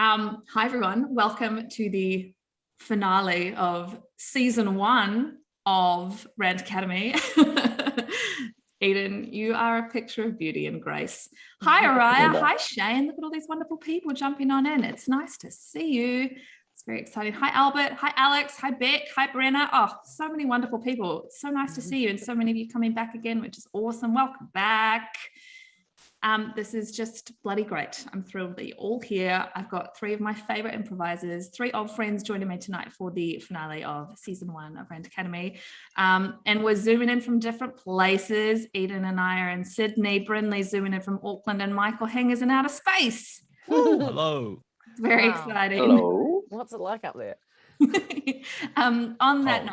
Hi, everyone. Welcome to the finale of season 1 of Rant Academy. Edan, you are a picture of beauty and grace. Hi, Araya. Hi, Shane. Look at all these wonderful people jumping on in. It's nice to see you. It's very exciting. Hi, Albert. Hi, Alex. Hi, Beck. Hi, Brenna. Oh, so many wonderful people. It's so nice to see you, and so many of you coming back again, which is awesome. Welcome back. This is just bloody great. I'm thrilled that you're all here. I've got 3 of my favorite improvisers, 3 old friends joining me tonight for the finale of season 1 of Rant Academy. And we're zooming in from different places. Edan and I are in Sydney, Brynley zooming in from Auckland, and Michael Hing is in outer space. Hello. It's very exciting. Hello. What's it like up there? On that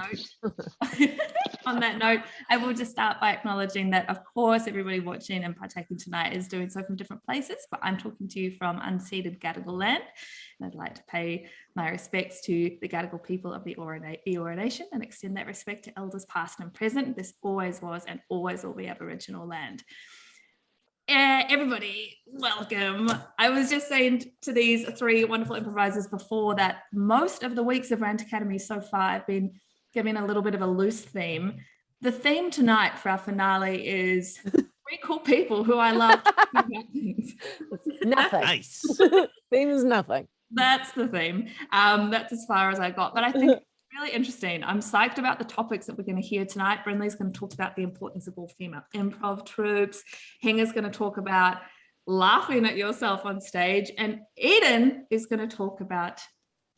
note, I will just start by acknowledging that, of course, everybody watching and partaking tonight is doing so from different places, but I'm talking to you from unceded Gadigal land, and I'd like to pay my respects to the Gadigal people of the Eora Nation and extend that respect to elders past and present. This always was and always will be Aboriginal land. Everybody, welcome. I was just saying to these 3 wonderful improvisers before that most of the weeks of Rant Academy so far I've been giving a little bit of a loose theme. The theme tonight for our finale is 3 cool people who I love. Nothing. Nice. Theme is nothing. That's the theme. That's as far as I got. But I think it's really interesting. I'm psyched about the topics that we're going to hear tonight. Brynley's going to talk about the importance of all female improv troops. Heng is going to talk about laughing at yourself on stage. And Edan is going to talk about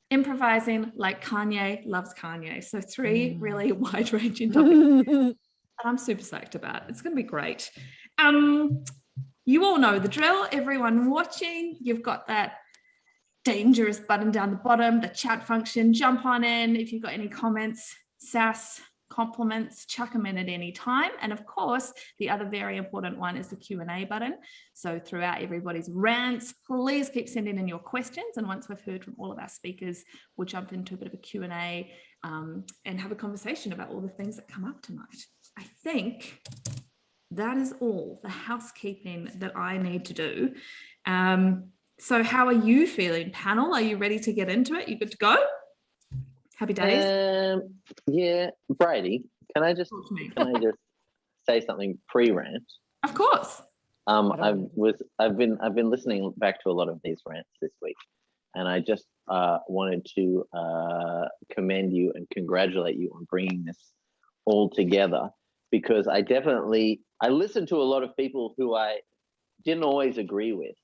improvising like Kanye loves Kanye. So 3 really wide-ranging topics. And I'm super psyched about it. It's going to be great. You all know the drill. Everyone watching, you've got that dangerous button down the bottom, the chat function. Jump on in if you've got any comments, sass, compliments, chuck them in at any time. And of course, the other very important one is the Q&A button. So throughout everybody's rants, please keep sending in your questions. And once we've heard from all of our speakers, we'll jump into a bit of a Q&A and have a conversation about all the things that come up tonight. I think that is all the housekeeping that I need to do. So how are you feeling, panel? Are you ready to get into it? You good to go? Happy days? Yeah, Bridie, can I just say something pre-rant? Of course. I've been listening back to a lot of these rants this week, and I just wanted to commend you and congratulate you on bringing this all together, because I listened to a lot of people who I didn't always agree with,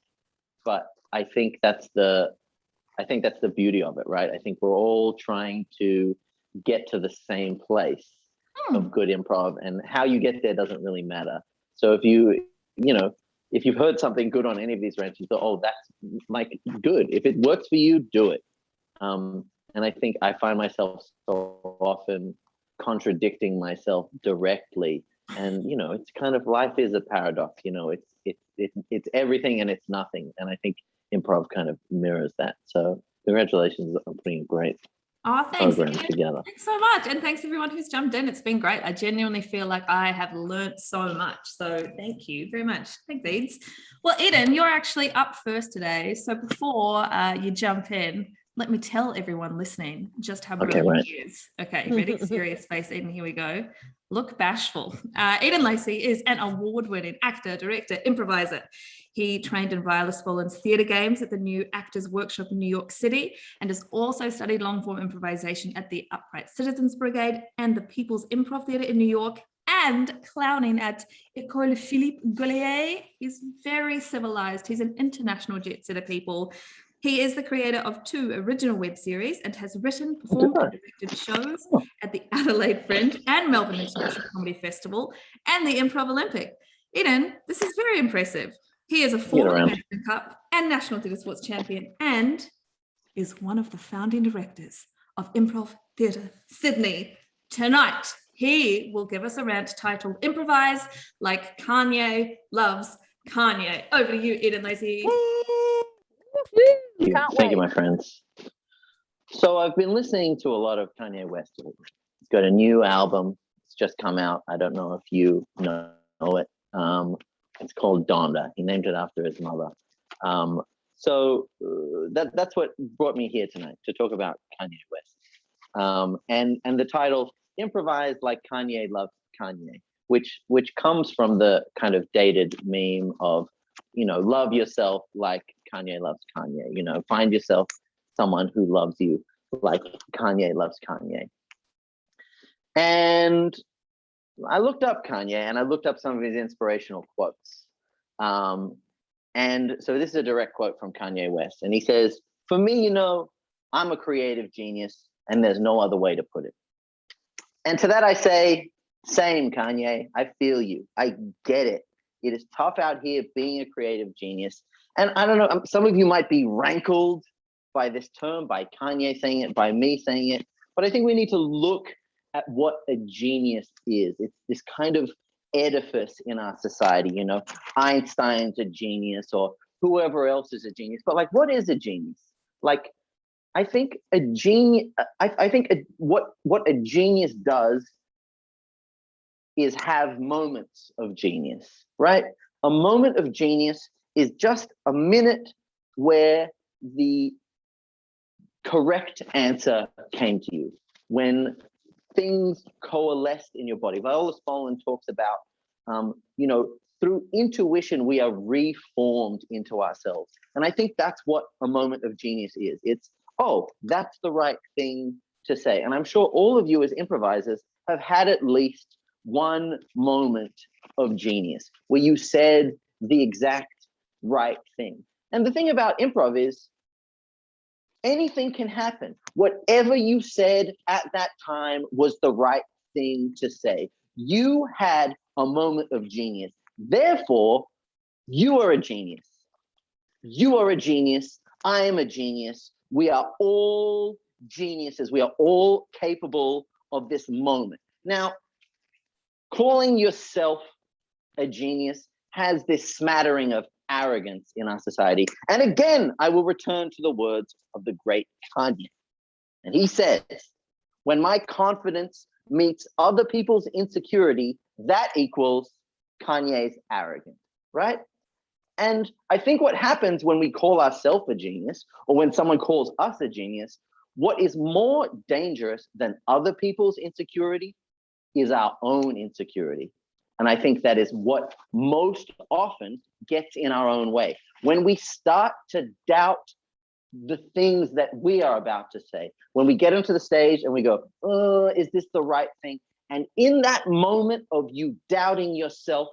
but I think that's the beauty of it, right? I think we're all trying to get to the same place of good improv, and how you get there doesn't really matter. So if you've heard something good on any of these rants, you thought, oh, that's like good. If it works for you, do it. And I think I find myself so often contradicting myself directly. And, it's kind of, life is a paradox, it's everything and it's nothing. And I think improv kind of mirrors that. So congratulations on putting a great program together. Thanks so much. And thanks everyone who's jumped in. It's been great. I genuinely feel like I have learnt so much. So thank you very much. Thanks, Eads. Well, Edan, you're actually up first today. So before you jump in, let me tell everyone listening just how brilliant he is. Okay, ready? Serious face, Edan, here we go. Look bashful. Edan Lacey is an award-winning actor, director, improviser. He trained in Viola Spolin's theatre games at the New Actors Workshop in New York City, and has also studied long-form improvisation at the Upright Citizens Brigade and the People's Improv Theatre in New York, and clowning at École Philippe Gaulier. He's very civilized. He's an international jet setter, people. He is the creator of 2 original web series and has written, performed, and directed shows at the Adelaide Fringe and Melbourne International Comedy Festival and the Improv Olympic. Edan, this is very impressive. He is a former American Cup and National Theatre Sports champion, and is one of the founding directors of Improv Theatre Sydney. Tonight, he will give us a rant titled Improvise Like Kanye Loves Kanye. Over to you, Edan Lacey. Thank you, my friends. So I've been listening to a lot of Kanye West. He's got a new album. It's just come out. I don't know if you know it. It's called Donda. He named it after his mother. So that's what brought me here tonight, to talk about Kanye West. And the title, Improvise Like Kanye Loves Kanye, which comes from the kind of dated meme of, love yourself like Kanye loves Kanye, find yourself someone who loves you like Kanye loves Kanye. And I looked up Kanye, and I looked up some of his inspirational quotes. And so this is a direct quote from Kanye West. And he says, "For me, I'm a creative genius, and there's no other way to put it." And to that I say, same, Kanye. I feel you. I get it. It is tough out here being a creative genius. And I don't know, some of you might be rankled by this term, by Kanye saying it, by me saying it. But I think we need to look at what a genius is. It's this kind of edifice in our society. Einstein's a genius, or whoever else is a genius. But like, what is a genius? Like, I think a genius. What a genius does is have moments of genius, right? A moment of genius is just a minute where the correct answer came to you, when things coalesced in your body. Viola Spolin talks about, through intuition, we are reformed into ourselves. And I think that's what a moment of genius is. It's, oh, that's the right thing to say. And I'm sure all of you as improvisers have had at least one moment of genius where you said the exact right thing. And the thing about improv is anything can happen. Whatever you said at that time was the right thing to say. You had a moment of genius. Therefore, you are a genius. You are a genius. I am a genius. We are all geniuses. We are all capable of this moment. Now, calling yourself a genius has this smattering of arrogance in our society. And again, I will return to the words of the great Kanye. And he says, "When my confidence meets other people's insecurity, that equals Kanye's arrogance," right? And I think what happens when we call ourselves a genius, or when someone calls us a genius, what is more dangerous than other people's insecurity is our own insecurity. And I think that is what most often gets in our own way. When we start to doubt the things that we are about to say, when we get onto the stage and we go, "Oh, is this the right thing?" And in that moment of you doubting yourself,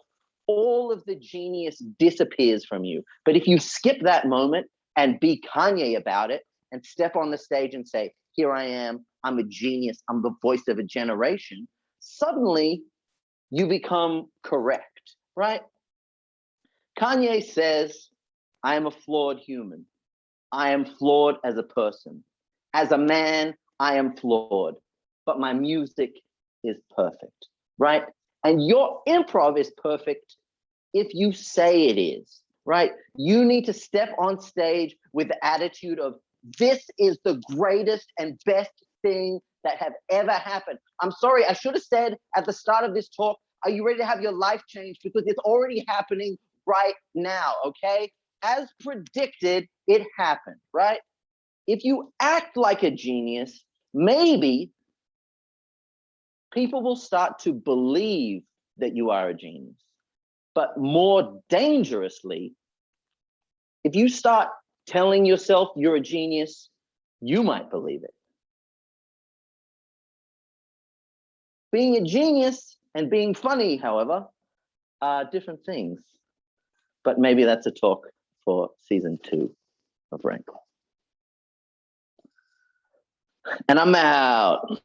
all of the genius disappears from you. But if you skip that moment and be Kanye about it and step on the stage and say, "Here I am, I'm a genius, I'm the voice of a generation," suddenly you become correct, right? Kanye says, "I am a flawed human. I am flawed as a person. As a man, I am flawed, but my music is perfect," right? And your improv is perfect if you say it is, right? You need to step on stage with the attitude of, "This is the greatest and best thing that have ever happened." I'm sorry, I should have said at the start of this talk, are you ready to have your life changed? Because it's already happening right now, okay? As predicted, it happened, right? If you act like a genius, maybe people will start to believe that you are a genius. But more dangerously, if you start telling yourself you're a genius, you might believe it. Being a genius and being funny, however, are different things. But maybe that's a talk for season 2 of Rant. And I'm out.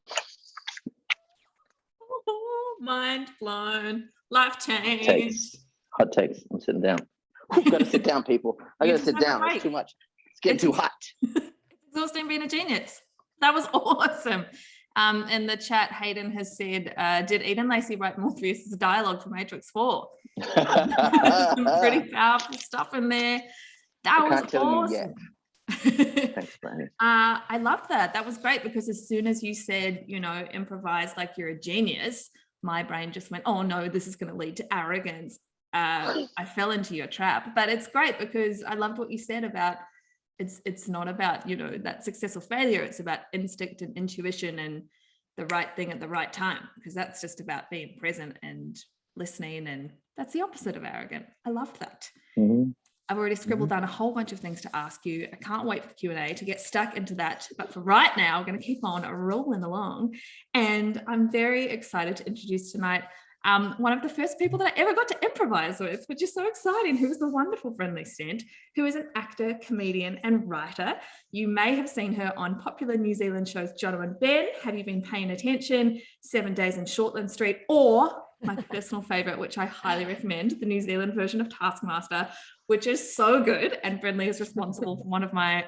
Oh, mind blown. Life changed. Hot takes. I'm sitting down. I've got to sit down, people. I got to sit down. It's too much. It's getting too hot. It's exhausting being a genius. That was awesome. In the chat, Hayden has said, "Did Edan Lacey write Morpheus' dialogue for Matrix 4? Some pretty powerful stuff in there. That was awesome. Thanks, Brynley. I love that. That was great, because as soon as you said, improvise like you're a genius, my brain just went, "Oh no, this is going to lead to arrogance." I fell into your trap. But it's great, because I loved what you said about it's not about, you know, that success or failure. It's about instinct and intuition and the right thing at the right time, because that's just about being present and listening, and that's the opposite of arrogant. I loved that. I've already scribbled down a whole bunch of things to ask you. I can't wait for the Q&A to get stuck into that. But for right now, we're going to keep on rolling along. And I'm very excited to introduce tonight one of the first people that I ever got to improvise with, which is so exciting, who is the wonderful Brynley Stent, who is an actor, comedian, and writer. You may have seen her on popular New Zealand shows Jono and Ben, Have You Been Paying Attention, 7 Days in Shortland Street, or my personal favorite, which I highly recommend, the New Zealand version of Taskmaster, which is so good. And Brynley is responsible for one of my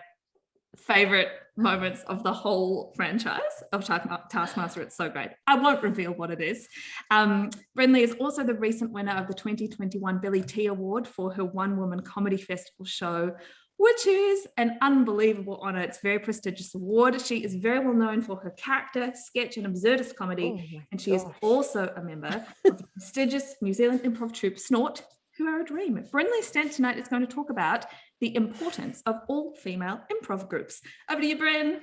favorite moments of the whole franchise of Taskmaster. It's so great. I won't reveal what it is. Brynley is also the recent winner of the 2021 Billy T Award for her One Woman Comedy Festival show, which is an unbelievable honor. It's a very prestigious award. She is very well known for her character, sketch, and absurdist comedy. And she is also a member of the prestigious New Zealand improv troupe Snort, who are a dream. Brynley Stent tonight is going to talk about the importance of all female improv groups. Over to you, Bryn.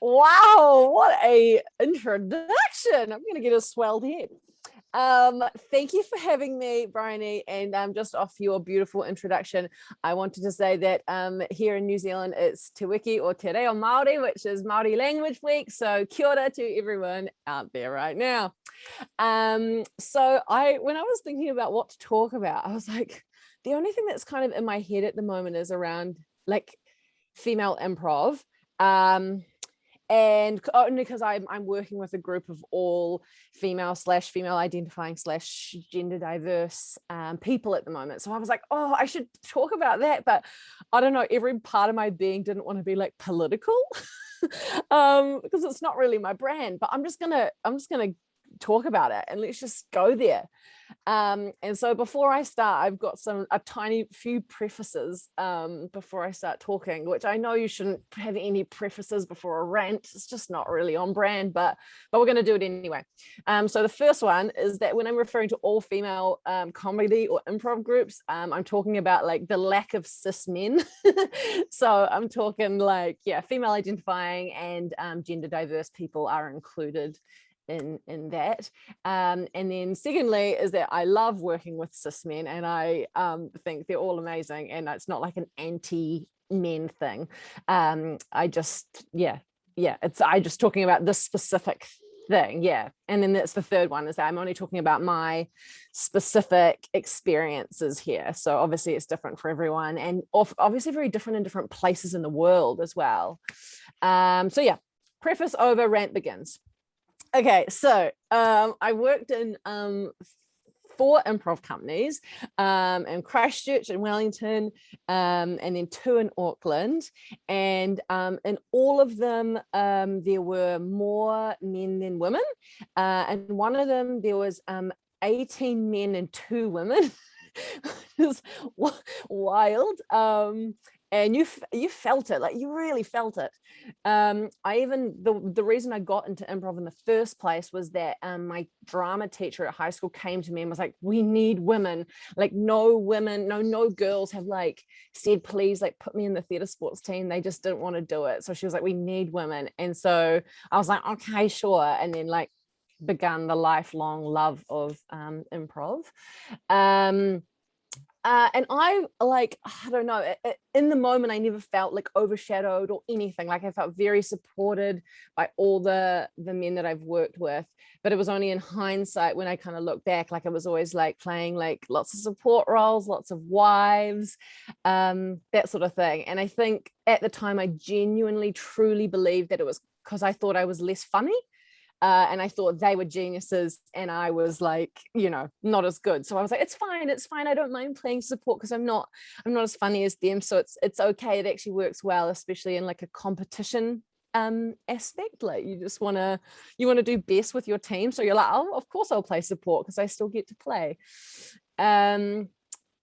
Wow, what a introduction. I'm going to get a swelled head. Thank you for having me, Bryony, and just off your beautiful introduction, I wanted to say that here in New Zealand it's Te Wiki or Te Reo Māori, which is Māori Language Week, so kia ora to everyone out there right now. So when I was thinking about what to talk about, I was like, the only thing that's kind of in my head at the moment is around like female improv. And only because I'm working with a group of all female identifying / gender diverse people at the moment. So I was like, oh, I should talk about that. But I don't know, every part of my being didn't want to be like political because it's not really my brand. But I'm just gonna talk about it and let's just go there. And so before I start, I've got a tiny few prefaces before I start talking, which I know you shouldn't have any prefaces before a rant. It's just not really on brand, but we're going to do it anyway. So the first one is that when I'm referring to all female comedy or improv groups, I'm talking about like the lack of cis men. So I'm talking like, yeah, female identifying and gender diverse people are included in that. And then secondly is that I love working with cis men, and I think they're all amazing, and it's not like an anti-men thing. I just talking about this specific thing. Yeah. And then that's the third one, is that I'm only talking about my specific experiences here. So obviously it's different for everyone, and obviously very different in different places in the world as well. So yeah, preface over, rant begins. Okay, so I worked in 4 improv companies in Christchurch and Wellington, and then 2 in Auckland. And in all of them, there were more men than women. And one of them, there was 18 men and 2 women. It was wild. And you felt it, like you really felt it. The reason I got into improv in the first place was that my drama teacher at high school came to me and was like, we need women, like no women, no girls have like said, please like put me in the theatre sports team. They just didn't want to do it. So she was like, we need women. And so I was like, okay, sure. And then like began the lifelong love of improv. And I don't know, in the moment, I never felt like overshadowed or anything. Like I felt very supported by all the men that I've worked with, but it was only in hindsight when I kind of look back, like I was always like playing like lots of support roles, lots of wives, that sort of thing. And I think at the time I genuinely, truly believed that it was because I thought I was less funny. And I thought they were geniuses and I was like, not as good. So I was like, it's fine. I don't mind playing support because I'm not as funny as them. So it's okay. It actually works well, especially in like a competition aspect. Like you want to do best with your team. So you're like, oh, of course I'll play support because I still get to play.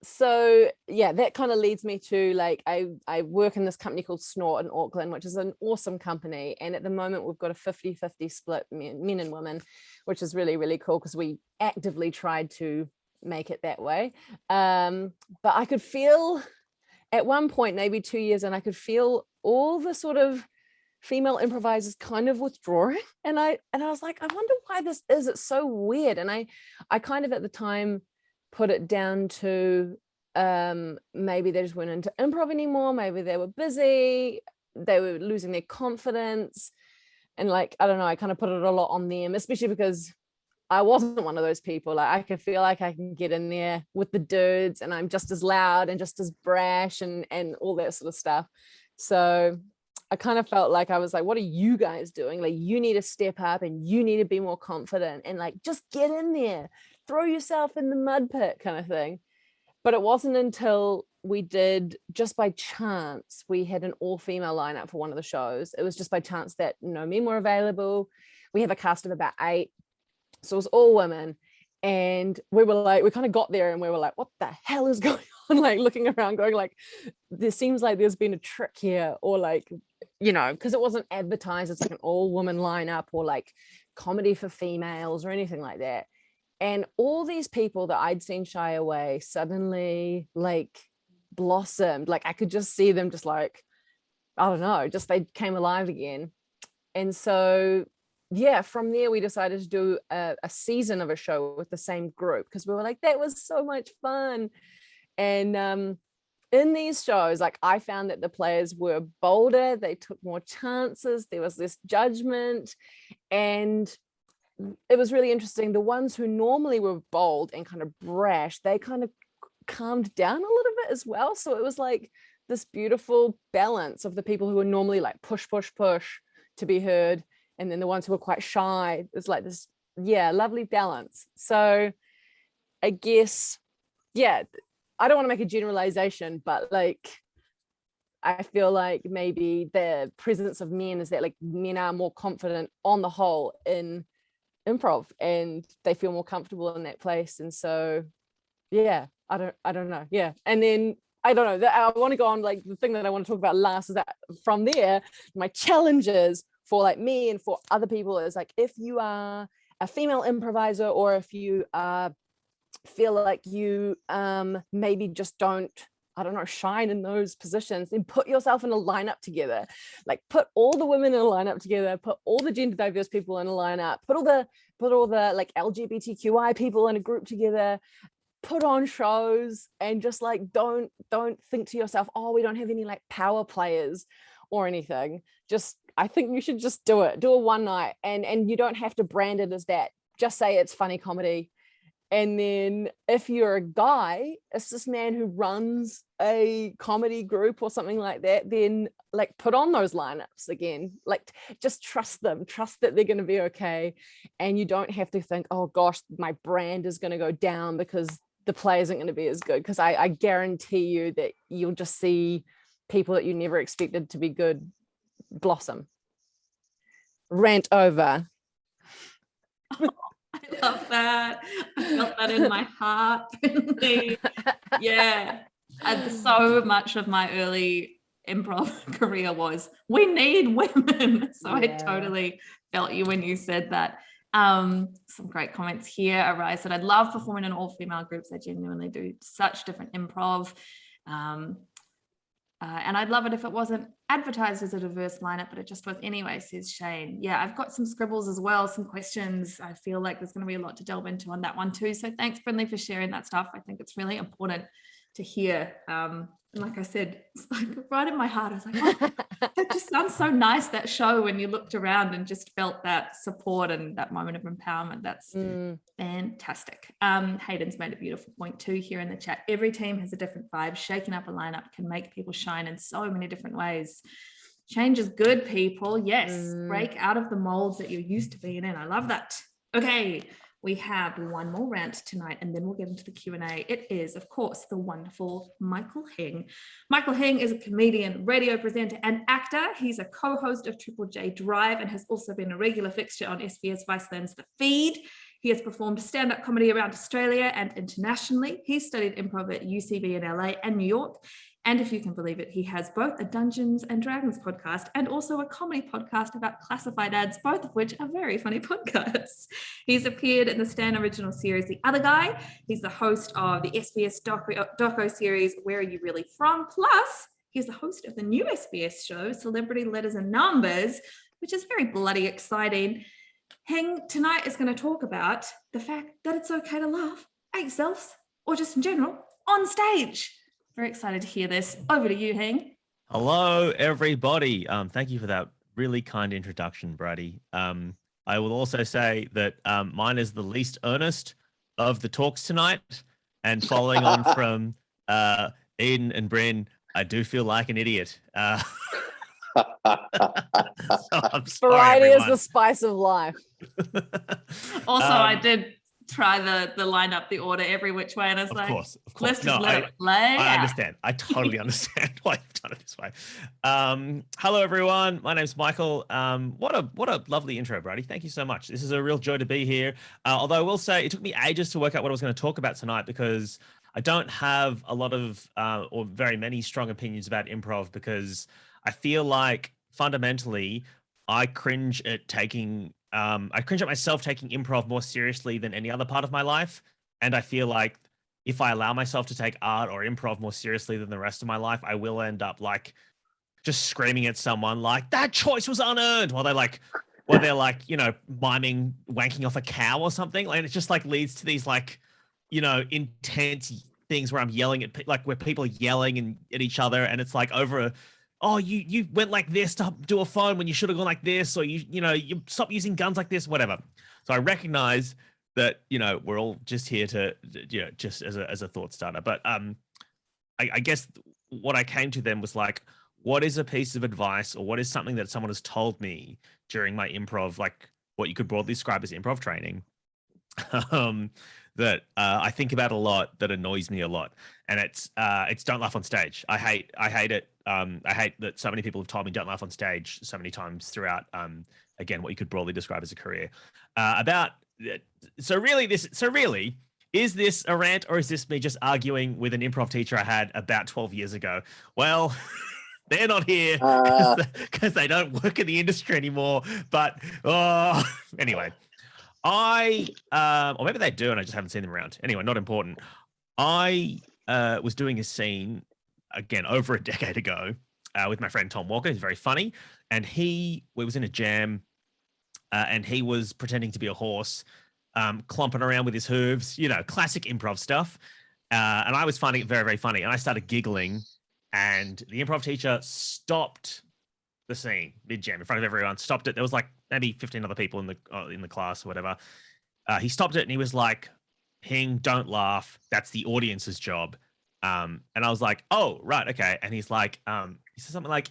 So yeah, that kind of leads me to like I work in this company called Snort in Auckland, which is an awesome company, and at the moment we've got a 50-50 split men and women, which is really, really cool because we actively tried to make it that way. But I could feel at one point, maybe 2 years, and I could feel all the sort of female improvisers kind of withdrawing. And I was like, I wonder why this is. It's so weird. And I kind of at the time put it down to maybe they just weren't into improv anymore. Maybe they were busy. They were losing their confidence. And like, I don't know, I kind of put it a lot on them, especially because I wasn't one of those people. Like I could feel like I can get in there with the dudes and I'm just as loud and just as brash and all that sort of stuff. So I kind of felt like I was like, what are you guys doing? Like, you need to step up and you need to be more confident and like, just get in there, throw yourself in the mud pit kind of thing. But it wasn't until we did, just by chance, we had an all-female lineup for one of the shows. It was just by chance that no men were available. We have a cast of about 8. So it was all women. And we were like, we kind of got there and we were like, what the hell is going on? Like looking around going like, there seems like there's been a trick here, or like, you know, because it wasn't advertised as like an all woman lineup or like comedy for females or anything like that. And all these people that I'd seen shy away suddenly like blossomed. Like I could just see them just like, I don't know, just they came alive again. And so yeah, from there we decided to do a season of a show with the same group, because we were like, that was so much fun. And in these shows, like I found that the players were bolder, they took more chances, there was less judgment, and it was really interesting. The ones who normally were bold and kind of brash, they kind of calmed down a little bit as well. So it was like this beautiful balance of the people who were normally like push, push, push to be heard, and then the ones who were quite shy. It's like this, yeah, lovely balance. So I guess, yeah, I don't want to make a generalization, but like, I feel like maybe the presence of men is that like men are more confident on the whole in improv and they feel more comfortable in that place. And so, yeah, I don't know. Yeah. And then I don't know, I want to go on, like the thing that I want to talk about last is that from there, my challenges for like me and for other people is like, if you are a female improviser, or if you feel like you maybe just don't, I don't know, shine in those positions, then put yourself in a lineup together. Like put all the women in a lineup together, put all the gender diverse people in a lineup, put all the like LGBTQI people in a group together, put on shows, and just like don't think to yourself, oh, we don't have any like power players or anything. Just, I think you should just do it one night, and you don't have to brand it as that. Just say it's funny comedy. And then if you're a guy, it's this man who runs a comedy group or something like that, then like put on those lineups again. Like just trust them, trust that they're going to be okay. And you don't have to think, oh gosh, my brand is going to go down because the play isn't going to be as good. Because I guarantee you that you'll just see people that you never expected to be good blossom. Rant over. I love that. I felt that in my heart. Yeah. And so much of my early improv career was, we need women. So yeah. I totally felt you when you said that. Some great comments here. Arise said, I'd love performing in all female groups. I genuinely do such different improv. And I'd love it if it wasn't advertised as a diverse lineup, but it just was anyway, says Shane. Yeah, I've got some scribbles as well, some questions. I feel like there's going to be a lot to delve into on that one too. So thanks, Brynley, for sharing that stuff. I think it's really important to hear. And like I said, it's like right in my heart. I was like, oh, that just sounds so nice, that show, when you looked around and just felt that support and that moment of empowerment. That's fantastic. Hayden's made a beautiful point too here in the chat. Every team has a different vibe. Shaking up a lineup can make people shine in so many different ways. Change is good, people. Yes, break out of the molds that you're used to being in. I love that. Okay. We have one more rant tonight, and then we'll get into the Q&A. It is, of course, the wonderful Michael Hing. Michael Hing is a comedian, radio presenter, and actor. He's a co-host of Triple J Drive and has also been a regular fixture on SBS Viceland's The Feed. He has performed stand-up comedy around Australia and internationally. He studied improv at UCB in LA and New York, And if you can believe it, he has both a Dungeons and Dragons podcast and also a comedy podcast about classified ads, both of which are very funny podcasts. He's appeared in the Stan original series, The Other Guy. He's the host of the SBS doco series, Where Are You Really From? Plus, he's the host of the new SBS show, Celebrity Letters and Numbers, which is very bloody exciting. Heng tonight is going to talk about the fact that it's okay to laugh at yourselves or just in general on stage. Very excited to hear this. Over to you, Heng. Hello, everybody. Thank you for that really kind introduction, Bridie. I will also say that mine is the least earnest of the talks tonight. And following on from Edan and Bryn, I do feel like an idiot. So I'm sorry, Variety is everyone. the spice of life. Also, I did try the line up the order every which way, and I was like, Of course. let's just No, let it play I out. understand. I totally understand why you've done it this way. Hello, everyone. My name's Michael. What a lovely intro, Bridie. Thank you so much. This is a real joy to be here. Although I will say it took me ages to work out what I was going to talk about tonight because I don't have a lot of or very many strong opinions about improv because I feel like fundamentally I cringe at myself taking improv more seriously than any other part of my life. And I feel like if I allow myself to take art or improv more seriously than the rest of my life, I will end up like just screaming at someone like that choice was unearned while they're like, miming wanking off a cow or something. Like it just like leads to these like, intense things where I'm yelling at like where people are yelling at each other. And it's like over you went like this to do a phone when you should have gone like this, or you stop using guns like this, whatever. So I recognize that, we're all just here to, just as a thought starter. But I guess what I came to then was like, what is a piece of advice or what is something that someone has told me during my improv, like what you could broadly describe as improv training, that I think about a lot, that annoys me a lot. And it's don't laugh on stage. I hate it. I hate that so many people have told me don't laugh on stage so many times throughout, again, what you could broadly describe as a career. So really, is this a rant or is this me just arguing with an improv teacher I had about 12 years ago? Well, they're not here because they don't work in the industry anymore. But anyway, or maybe they do and I just haven't seen them around. Anyway, not important. I was doing a scene again over a decade ago with my friend Tom Walker. He's very funny, and we was in a jam, and he was pretending to be a horse, clomping around with his hooves, classic improv stuff. And I was finding it very, very funny, and I started giggling, and the improv teacher stopped the scene mid-jam in front of everyone. Stopped it. There was like maybe 15 other people in the class or whatever. He stopped it and he was like, "Hing, don't laugh. That's the audience's job." And I was like, "Oh, right, okay." And he's like, he said something like,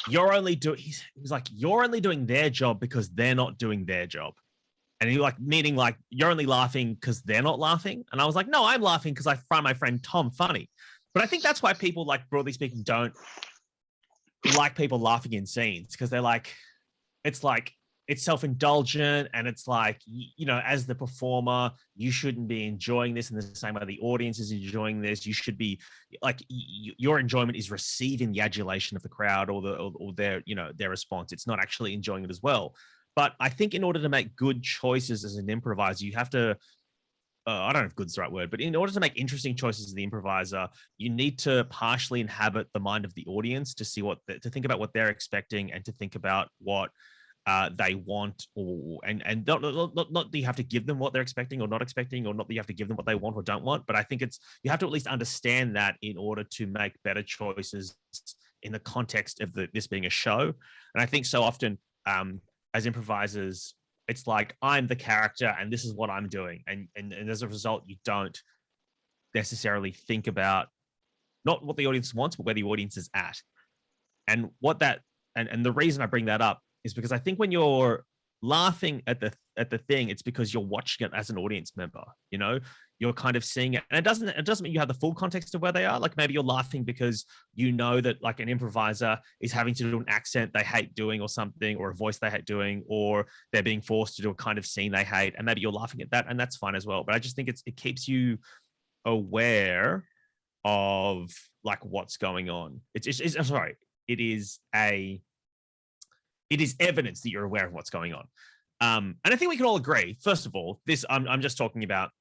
"You're only doing their job because they're not doing their job." And he meaning like you're only laughing because they're not laughing. And I was like, "No, I'm laughing because I find my friend Tom funny." But I think that's why people, like, broadly speaking, don't like people laughing in scenes, because they're like, it's self-indulgent, and it's like, as the performer, you shouldn't be enjoying this in the same way the audience is enjoying this. You should be like, your enjoyment is receiving the adulation of the crowd or their response. It's not actually enjoying it as well. But I think in order to make good choices as an improviser, you have to, I don't know if good's the right word, but in order to make interesting choices as the improviser, you need to partially inhabit the mind of the audience to see to think about what they're expecting and to think about what they want, and not that you have to give them what they're expecting or not expecting, or not that you have to give them what they want or don't want, but I think you have to at least understand that in order to make better choices in the context of this being a show. And I think so often as improvisers, it's like, I'm the character and this is what I'm doing, and as a result, you don't necessarily think about not what the audience wants, but where the audience is at. And and the reason I bring that up is because I think when you're laughing at the thing, it's because you're watching it as an audience member. You're kind of seeing it, and it doesn't mean you have the full context of where they are. Like, maybe you're laughing because that like an improviser is having to do an accent they hate doing or something, or a voice they hate doing, or they're being forced to do a kind of scene they hate, and maybe you're laughing at that, and that's fine as well. But I just think it keeps you aware of like what's going on. I'm sorry. It is evidence that you're aware of what's going on. And I think we can all agree, first of all, I'm just talking about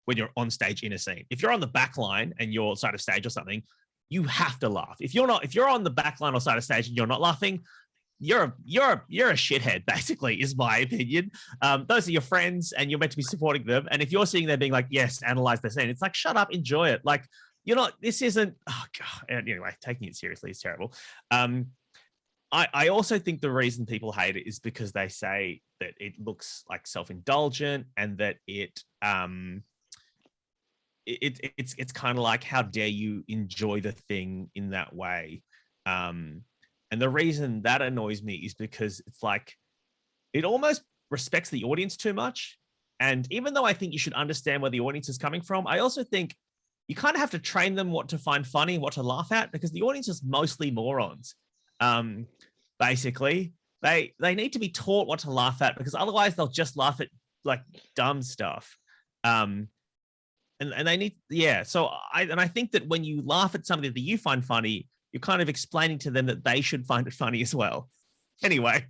when you're on stage in a scene. If you're on the back line and you're side of stage or something, you have to laugh. If you're on the back line or side of stage and you're not laughing, you're a shithead, basically, is my opinion. Those are your friends and you're meant to be supporting them. And if you're sitting there being like, yes, analyze the scene, it's like, shut up, enjoy it. Like, this isn't, oh God. Anyway, taking it seriously is terrible. I also think the reason people hate it is because they say that it looks like self-indulgent and that it's kind of like, how dare you enjoy the thing in that way? And the reason that annoys me is because it's like, it almost respects the audience too much. And even though I think you should understand where the audience is coming from, I also think you kind of have to train them what to find funny, what to laugh at, because the audience is mostly morons. Basically, they need to be taught what to laugh at, because otherwise they'll just laugh at like dumb stuff. And they need, So I think that when you laugh at something that you find funny, you're kind of explaining to them that they should find it funny as well. Anyway,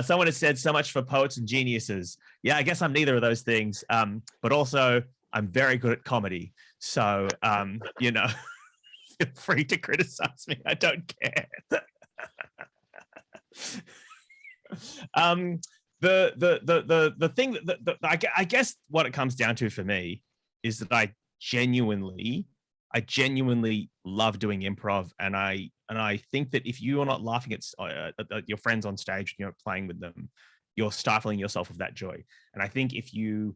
someone has said, so much for poets and geniuses. Yeah, I guess I'm neither of those things. But also I'm very good at comedy. So, feel free to criticize me. I don't care. The thing that I guess what it comes down to for me is that I genuinely love doing improv, and I think that if you are not laughing at your friends on stage and you're playing with them, you're stifling yourself of that joy. And I think if you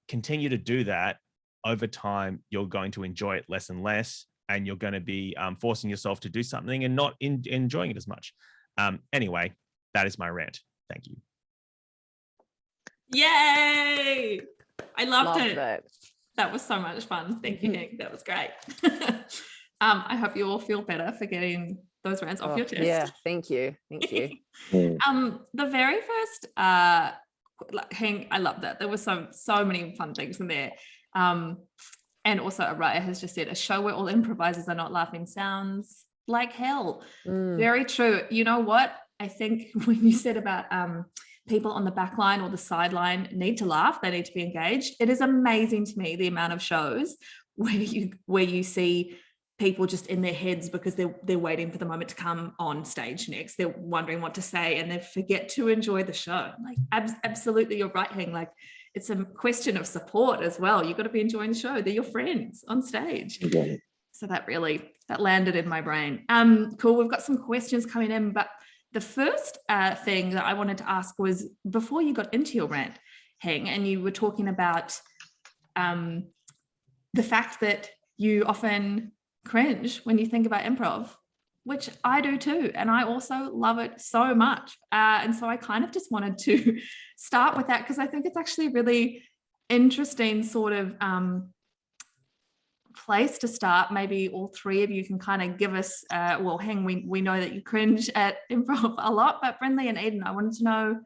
continue to do that over time, you're going to enjoy it less and less, and you're going to be forcing yourself to do something and not enjoying it as much. Anyway, that is my rant. Thank you. Yay! I loved it. That. That was so much fun. Thank you, Heng. That was great. I hope you all feel better for getting those rants off your chest. Yeah, thank you. The very first Heng, I love that. There were so many fun things in there. And also a writer has just said, a show where all improvisers are not laughing sounds like hell. Very true. You know what? I think when you said about people on the back line or the sideline need to laugh, they need to be engaged. It is amazing to me the amount of shows where you see people just in their heads because they're waiting for the moment to come on stage next. They're wondering what to say and they forget to enjoy the show. Like absolutely, you're right, Heng. Like it's a question of support as well. You've got to be enjoying the show. They're your friends on stage. Yeah. So that landed in my brain. Cool. We've got some questions coming in, but the first thing that I wanted to ask was, before you got into your rant, Heng, and you were talking about the fact that you often cringe when you think about improv, which I do too. And I also love it so much. And so I kind of just wanted to start with that, because I think it's actually a really interesting sort of place to start. Maybe all three of you can kind of give us, Heng, we know that you cringe at improv a lot, but Brynley and Edan, I wanted to know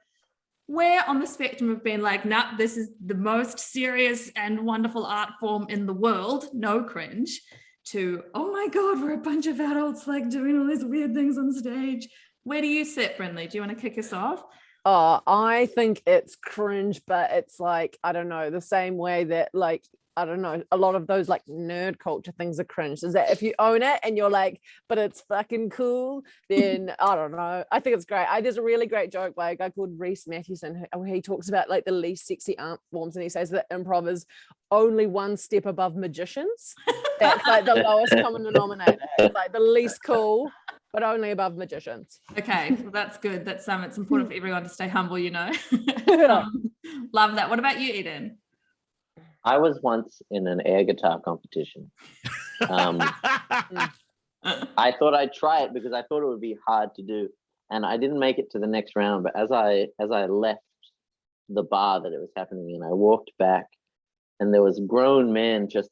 where on the spectrum of being like, nah, this is the most serious and wonderful art form in the world, no cringe, to, oh my God, we're a bunch of adults like doing all these weird things on stage. Where do you sit, Brynley? Do you want to kick us off? Oh, I think it's cringe, but it's like, I don't know, the same way that like, I don't know, a lot of those like nerd culture things are cringe. Is that if you own it and you're like, but it's fucking cool, then I don't know. I think it's great. There's a really great joke by a guy called Reese Matthewson where he talks about like the least sexy art forms, and he says that improv is only one step above magicians. That's like the lowest common denominator. It's like the least cool, but only above magicians. Okay, well, that's good. That's it's important for everyone to stay humble, you know. Love that. What about you, Edan? I was once in an air guitar competition. I thought I'd try it because I thought it would be hard to do, and I didn't make it to the next round. But as I left the bar that it was happening in, I walked back, and there was a grown man just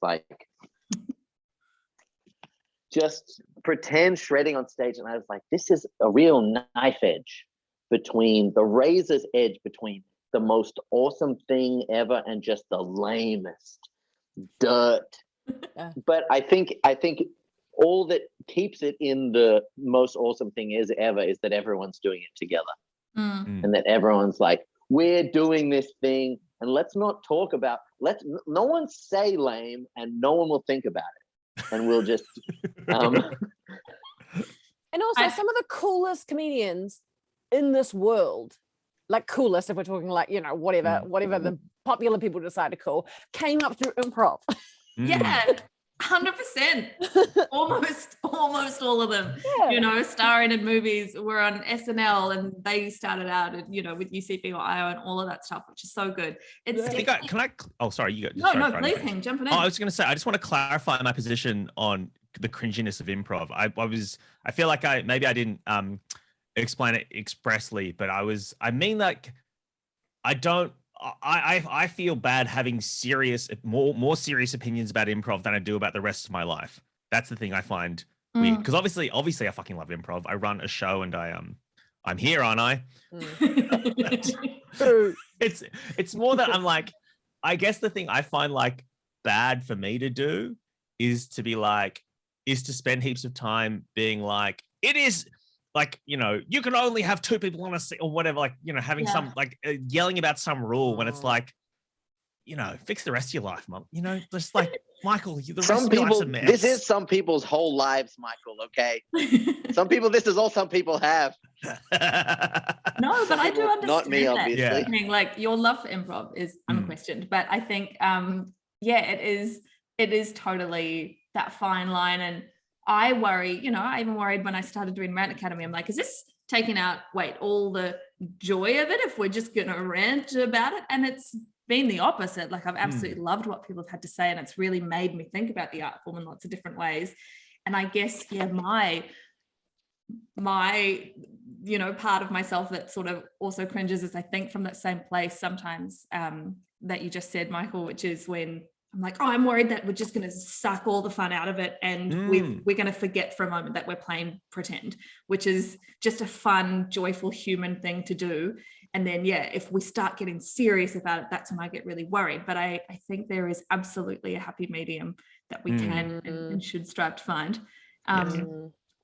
pretend shredding on stage, and I was like, this is a real knife edge between the razor's edge between the most awesome thing ever and just the lamest dirt. Yeah. But I think all that keeps it in the most awesome thing is that everyone's doing it together. And that everyone's like, we're doing this thing, and let's not talk about, no one say lame, and no one will think about it, and we'll just And also some of the coolest comedians in this world, like coolest if we're talking like, you know, whatever the popular people decide to call, came up through improv. Yeah, 100%. almost all of them. Yeah. You know, starring in movies, were on SNL, and they started out, you know, with UCB or IO and all of that stuff, which is so good. It's Oh, sorry, you go. No, sorry, no, please, Hing, jump in. Oh, I was going to say, I just want to clarify my position on the cringiness of improv. I feel like I didn't explain it expressly, but I feel bad having more serious opinions about improv than I do about the rest of my life. That's the thing I find weird, because obviously I fucking love improv. I run a show, and I'm here, aren't I? It's more that I'm like, I guess the thing I find like bad for me to do is to spend heaps of time being like, it is like, you know, you can only have 2 people on a seat or whatever, like, you know, having some like yelling about some rule when it's like, you know, fix the rest of your life, mom. You know, just like, Michael, the rest of your life's a mess. This is some people's whole lives, Michael, okay? This is all some people have. No, but I do understand. Not me, obviously. Yeah. I mean, like, your love for improv is unquestioned, but I think, it is totally that fine line. And I worry, you know, I even worried when I started doing Rant Academy. I'm like, is this taking out, all the joy of it if we're just going to rant about it? And it's been the opposite. Like, I've absolutely loved what people have had to say, and it's really made me think about the art form in lots of different ways. And I guess, my you know, part of myself that sort of also cringes is, I think, from that same place sometimes that you just said, Michael, which is when I'm like, I'm worried that we're just going to suck all the fun out of it, and we're going to forget for a moment that we're playing pretend, which is just a fun, joyful human thing to do. And then, if we start getting serious about it, that's when I get really worried. But I think there is absolutely a happy medium that we can and should strive to find.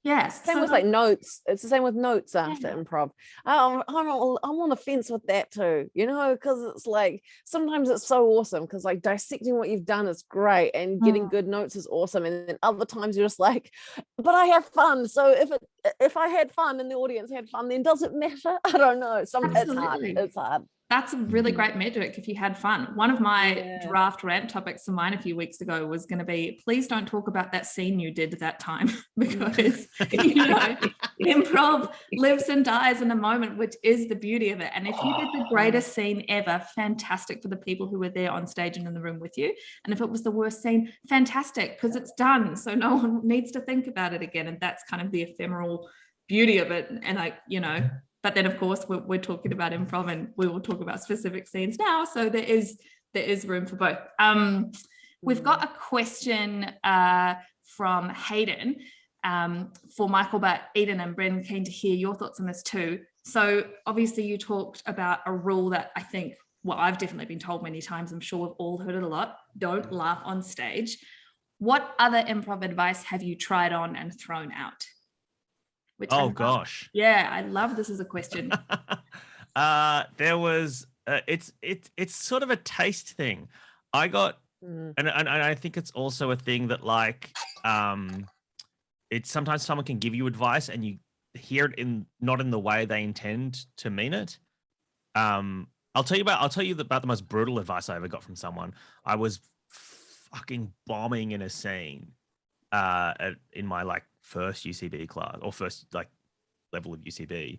Yes. Same with like notes. It's the same with notes after improv. I'm on the fence with that too, you know, because it's like sometimes it's so awesome because like dissecting what you've done is great and getting good notes is awesome. And then other times you're just like, but I have fun. So if I had fun and the audience had fun, then does it matter? I don't know. It's hard. That's a really great metric if you had fun. One of my draft rant topics of mine a few weeks ago was going to be, please don't talk about that scene you did that time, because, you know, improv lives and dies in the moment, which is the beauty of it. And if you did the greatest scene ever, fantastic for the people who were there on stage and in the room with you. And if it was the worst scene, fantastic, because it's done. So no one needs to think about it again. And that's kind of the ephemeral beauty of it. And but then, of course, we're talking about improv, and we will talk about specific scenes now. So there is room for both. We've got a question from Hayden for Michael, but Edan and Bryn, keen to hear your thoughts on this too. So obviously you talked about a rule that I think, I've definitely been told many times. I'm sure we've all heard it a lot. Don't laugh on stage. What other improv advice have you tried on and thrown out? Gosh. Yeah, I love this as a question. There was it's sort of a taste thing. I got and I think it's also a thing that like it's sometimes someone can give you advice and you hear it not in the way they intend to mean it. I'll tell you about the most brutal advice I ever got from someone. I was fucking bombing in a scene in my like first UCB class or first like level of UCB,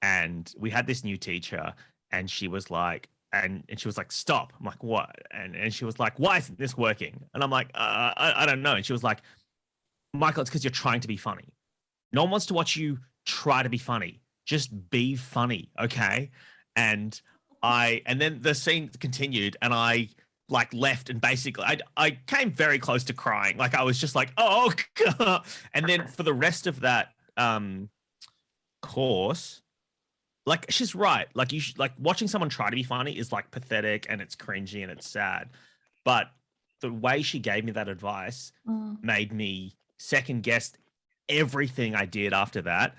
and we had this new teacher, and she was like, and she was like, stop. I'm like, what? And she was like, why isn't this working? And I'm like, I don't know. And she was like, Michael, it's because you're trying to be funny. No one wants to watch you try to be funny. Just be funny, okay? And then the scene continued, and I like left, and basically I came very close to crying. Like I was just like, oh God. And then for the rest of that course, like she's right. Like you should, like watching someone try to be funny is like pathetic and it's cringy and it's sad. But the way she gave me that advice made me second guess everything I did after that.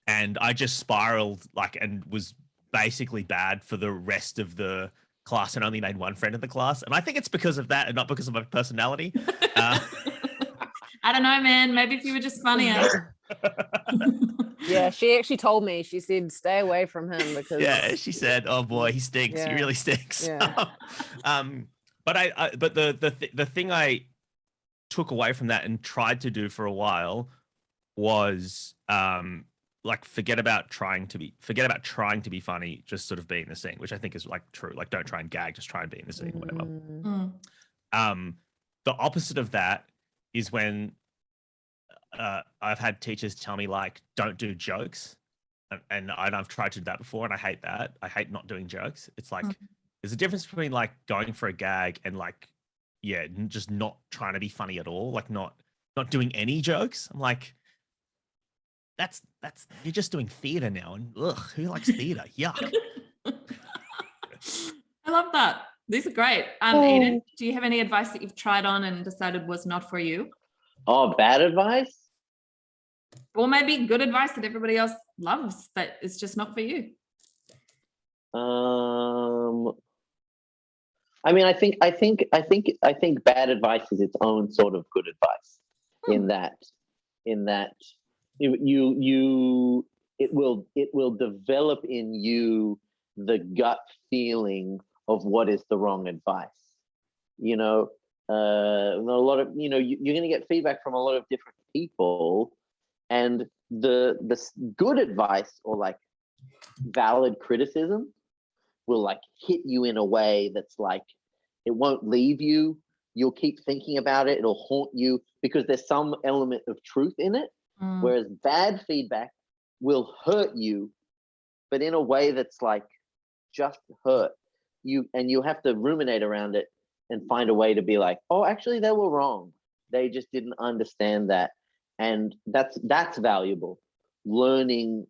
And I just spiraled and was basically bad for the rest of the class and only made one friend in the class. And I think it's because of that and not because of my personality. I don't know, man. Maybe if you were just funnier. Yeah, she actually told me. She said, "Stay away from him because." She said, "Oh boy, he stinks. Yeah. He really stinks." Yeah. But the thing I took away from that and tried to do for a while was forget about trying to be funny, just sort of be in the scene, which I think is true. Don't try and gag, just try and be in the scene, whatever. The opposite of that is when I've had teachers tell me don't do jokes, and I've tried to do that before, and I hate that. I hate not doing jokes. It's there's a difference between going for a gag and just not trying to be funny at all, not doing any jokes. I'm that's you're just doing theater now, and who likes theater? Yuck. I love that. These are great. Edan, do you have any advice that you've tried on and decided was not for you? Oh, bad advice? Or maybe good advice that everybody else loves, but it's just not for you. I mean, I think bad advice is its own sort of good advice. In that it will develop in you the gut feeling of what is the wrong advice. A lot of you're going to get feedback from a lot of different people, and the good advice or valid criticism will hit you in a way that's it won't leave you. You'll keep thinking about it. It'll haunt you because there's some element of truth in it. Whereas bad feedback will hurt you, but in a way that's just hurt you, and you have to ruminate around it and find a way to be oh, actually they were wrong. They just didn't understand that. And that's valuable. Learning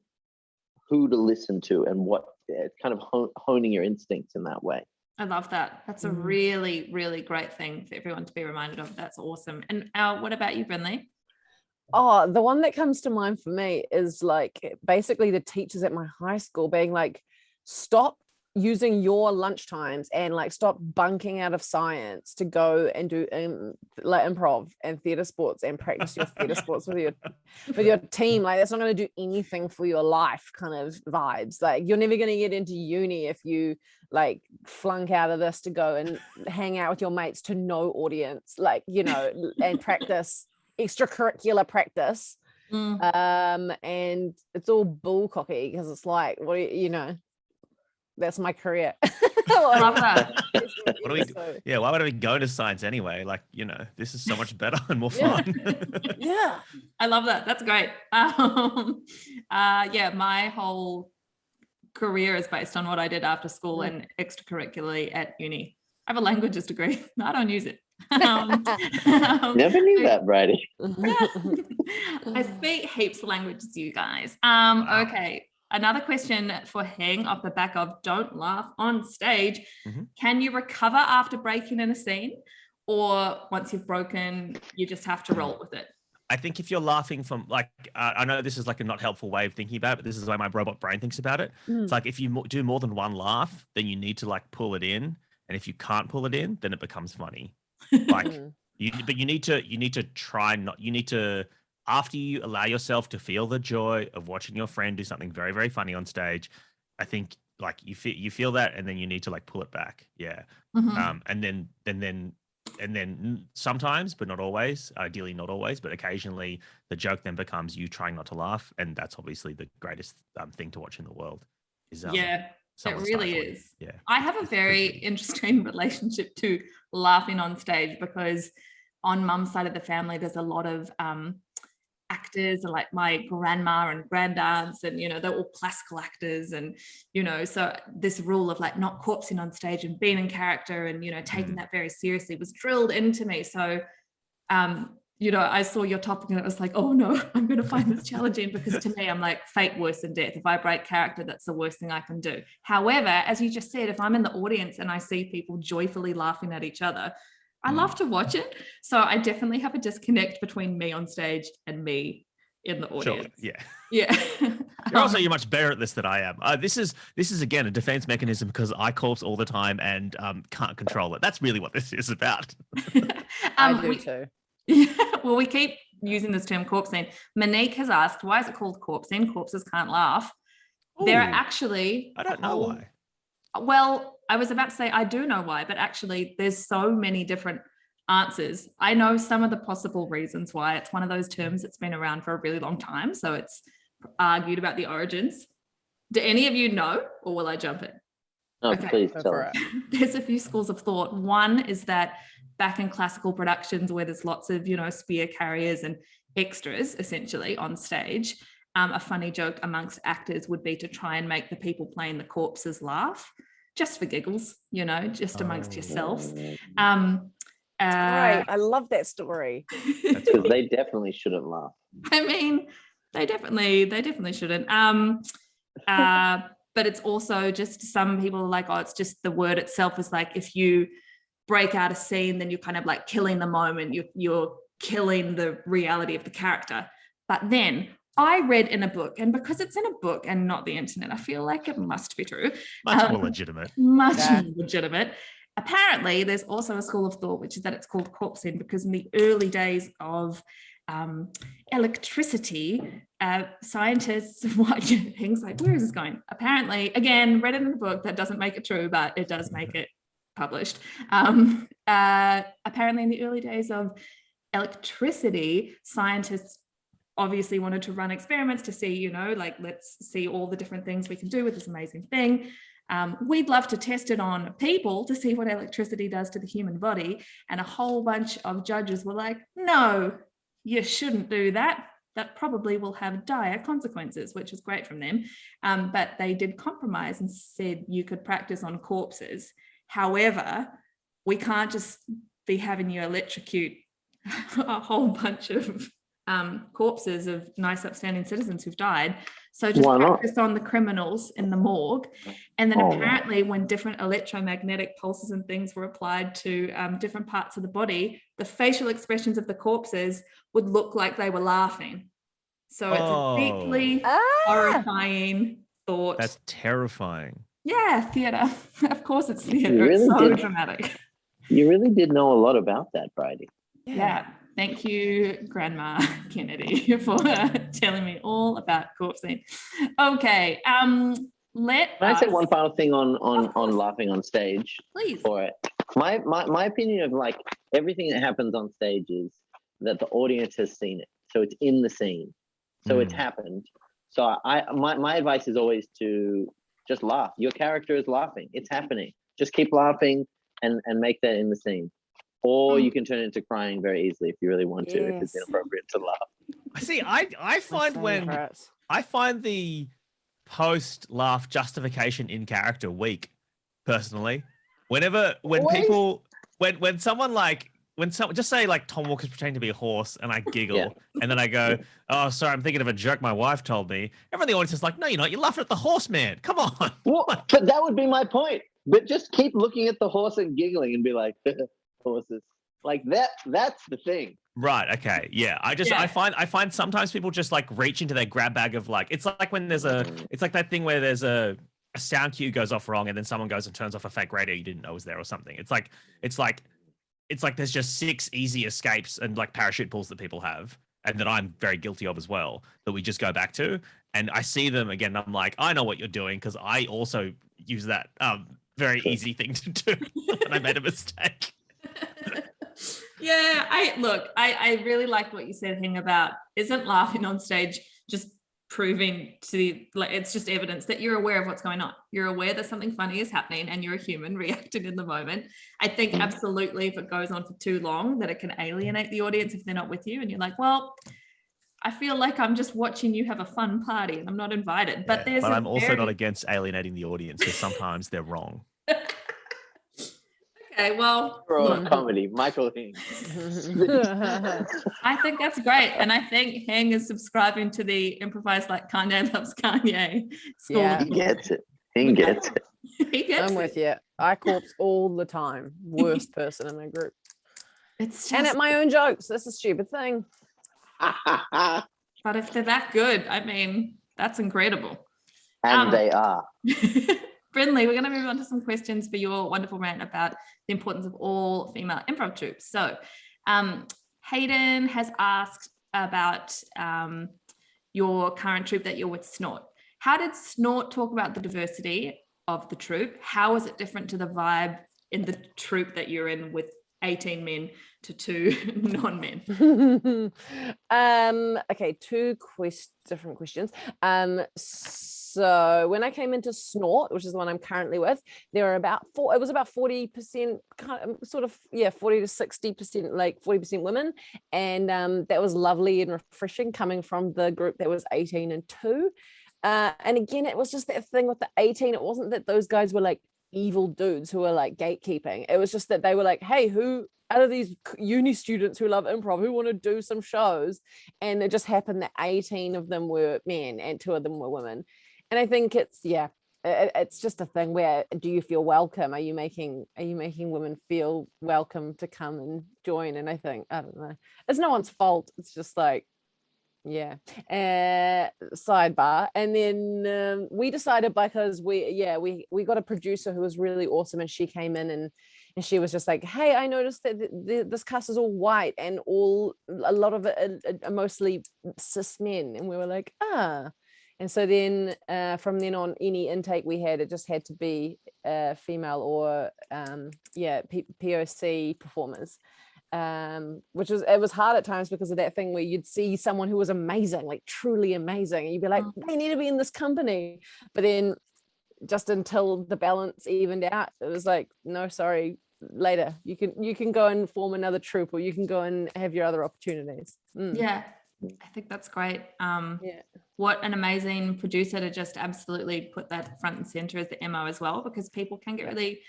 who to listen to and what, kind of honing your instincts in that way. I love that. That's a really, really great thing for everyone to be reminded of. That's awesome. And what about you, Brynley? Oh, the one that comes to mind for me is basically the teachers at my high school being stop using your lunchtimes and stop bunking out of science to go and do improv and theatre sports and practice your theatre sports with your team. That's not going to do anything for your life kind of vibes. You're never going to get into uni if you flunk out of this to go and hang out with your mates to no audience, and practice extracurricular practice. And it's all bullcocky because it's what that's my career. I love that. Why would I be going to science anyway? This is so much better and more fun. Yeah. I love that. That's great. My whole career is based on what I did after school and extracurricularly at uni. I have a languages degree. I don't use it. Never knew that, Bridie. I speak heaps of languages, you guys. Okay. Another question for Heng off the back of don't laugh on stage. Can you recover after breaking in a scene, or once you've broken, you just have to roll with it? I think if you're laughing from I know this is a not helpful way of thinking about it, but this is the way my robot brain thinks about it. It's if you do more than one laugh, then you need to pull it in. And if you can't pull it in, then it becomes funny. You need to try not, you need to, after you allow yourself to feel the joy of watching your friend do something very, very funny on stage, I think you feel that, and then you need to pull it back. Yeah. And then sometimes, but not always, ideally not always, but occasionally the joke then becomes you trying not to laugh. And that's obviously the greatest thing to watch in the world is, it really is. Yeah. I have a very interesting relationship to laughing on stage because on mum's side of the family, there's a lot of actors, like my grandma and granddads, and they're all classical actors, and so this rule of not corpsing on stage and being in character and taking that very seriously was drilled into me. So I saw your topic and it was oh no, I'm going to find this challenging, because to me I'm fate worse than death. If I break character, that's the worst thing I can do. However, as you just said, if I'm in the audience and I see people joyfully laughing at each other, I love to watch it. So I definitely have a disconnect between me on stage and me in the audience. Sure. Yeah. Yeah. You're much better at this than I am. This is again a defense mechanism because I corpse all the time and can't control it. That's really what this is about. I do too. Well, we keep using this term corpsing. Monique has asked, why is it called corpsing? Corpses can't laugh. There are Ooh, actually... I don't know why. Well, I was about to say I do know why, but actually there's so many different answers. I know some of the possible reasons why. It's one of those terms that's been around for a really long time, so it's argued about the origins. Do any of you know, or will I jump in? No, Okay. please Go tell for us. it. There's a few schools of thought. One is that back in classical productions where there's lots of, spear carriers and extras essentially on stage, a funny joke amongst actors would be to try and make the people playing the corpses laugh, just for giggles, just amongst yourselves. Right. I love that story. Because they definitely shouldn't laugh. I mean, they definitely shouldn't. But it's also just some people are like, oh, it's just the word itself is like, if you break out a scene, then you're kind of like killing the moment. You're killing the reality of the character. But then I read in a book, and because it's in a book and not the internet, I feel like it must be true. Much more legitimate. More legitimate. Apparently, there's also a school of thought, which is that it's called corpsing because in the early days of electricity, scientists, Hing's like, where is this going? Apparently, again, read it in a book, that doesn't make it true, but it does make it published. Apparently, in the early days of electricity, scientists obviously wanted to run experiments to see, let's see all the different things we can do with this amazing thing. We'd love to test it on people to see what electricity does to the human body. And a whole bunch of judges were like, no, you shouldn't do that. That probably will have dire consequences, which is great from them. But they did compromise and said you could practice on corpses. However, we can't just be having you electrocute a whole bunch of corpses of nice upstanding citizens who've died. So just practice on the criminals in the morgue. And then apparently when different electromagnetic pulses and things were applied to different parts of the body, the facial expressions of the corpses would look like they were laughing. So it's a deeply horrifying thought. That's terrifying. Yeah, theatre. Of course it's theatre. Really it's so did. dramatic. You really did know a lot about that, Bridie. Yeah. Thank you, Grandma Kennedy, for telling me all about corpsing. Okay, Can I say one final thing on laughing on stage? Please. For it. My opinion of like everything that happens on stage is that the audience has seen it, so it's in the scene, so it's happened. So my advice is always to just laugh. Your character is laughing. It's happening. Just keep laughing and make that in the scene. Or you can turn it into crying very easily if you really want to, if it's inappropriate to laugh. See, I find the post laugh justification in character weak, personally. When someone just say like Tom Walker's pretending to be a horse and I giggle and then I go, oh, sorry, I'm thinking of a joke my wife told me. Everyone in the audience is like, no, you're not. You're laughing at the horse, man. Come on. Well, but that would be my point. But just keep looking at the horse and giggling and be like, horses. Like that's the thing. Right. Okay. Yeah. I find sometimes people just like reach into their grab bag of like, it's like when it's like that thing where there's a sound cue goes off wrong and then someone goes and turns off a fake radio you didn't know was there or something. It's like there's just 6 easy escapes and like parachute pulls that people have and that I'm very guilty of as well that we just go back to. And I see them again. And I'm like, I know what you're doing because I also use that very easy thing to do and I made a mistake. Yeah, I really like what you said, Hing, about isn't laughing on stage just proving it's just evidence that you're aware of what's going on. You're aware that something funny is happening and you're a human reacting in the moment. I think absolutely if it goes on for too long that it can alienate the audience if they're not with you and you're like, well, I feel like I'm just watching you have a fun party and I'm not invited. But I'm also not against alienating the audience because sometimes they're wrong. Okay, well, comedy, Michael Hing. I think that's great, and I think Heng is subscribing to the Improvise like Kanye loves Kanye school. Yeah. He gets it. He gets it. He gets I'm with you. I corpse all the time. Worst person in the group. It's just, And at my own jokes. That's a stupid thing. but if they're that good, I mean, that's incredible. And they are. Brynley, we're going to move on to some questions for your wonderful rant about the importance of all female improv troops. So Hayden has asked about your current troupe that you're with, Snort. How did Snort talk about the diversity of the troupe? How is it different to the vibe in the troupe that you're in with 18 men to 2 non-men? Okay, two different questions. So when I came into Snort, which is the one I'm currently with, there were about 40% kind of, sort of, 40 to 60%, like 40% women, and that was lovely and refreshing coming from the group that was 18 and 2. And again, it was just that thing with the 18. It wasn't that those guys were like evil dudes who were like gatekeeping. It was just that they were like, hey, who out of these uni students who love improv, who want to do some shows? And it just happened that 18 of them were men and 2 of them were women. And I think it's just a thing where, do you feel welcome? Are you making women feel welcome to come and join? And I think, I don't know, it's no one's fault. It's just like, sidebar. And then we decided, because we got a producer who was really awesome, and she came in and she was just like, hey, I noticed that this cast is all white and a lot of it are mostly cis men. And we were like, and so then from then on, any intake we had, it just had to be female or POC performers. Which was hard at times because of that thing where you'd see someone who was amazing, like truly amazing, and you'd be like, they need to be in this company. But then just until the balance evened out, it was like, no, sorry, later you can go and form another troupe, or you can go and have your other opportunities. I think that's great. What an amazing producer to just absolutely put that front and center as the MO as well, because people can get really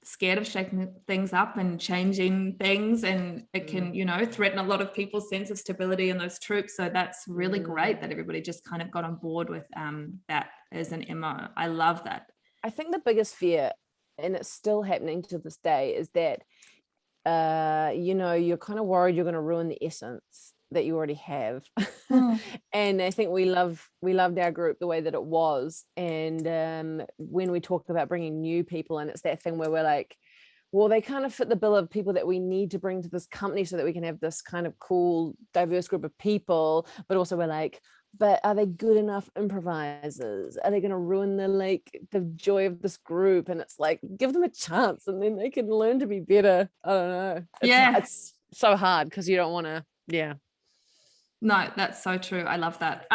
scared of shaking things up and changing things, and it can threaten a lot of people's sense of stability in those troops. So that's really great that everybody just kind of got on board with that as an MO. I love that. I think the biggest fear, and it's still happening to this day, is that you're kind of worried you're going to ruin the essence that you already have. And I think we loved our group the way that it was. And when we talk about bringing new people in, it's that thing where we're like, well, they kind of fit the bill of people that we need to bring to this company so that we can have this kind of cool, diverse group of people. But also we're like, but are they good enough improvisers? Are they going to ruin the joy of this group? And it's like, give them a chance and then they can learn to be better. I don't know. It's so hard because you don't want to, No, that's so true. I love that.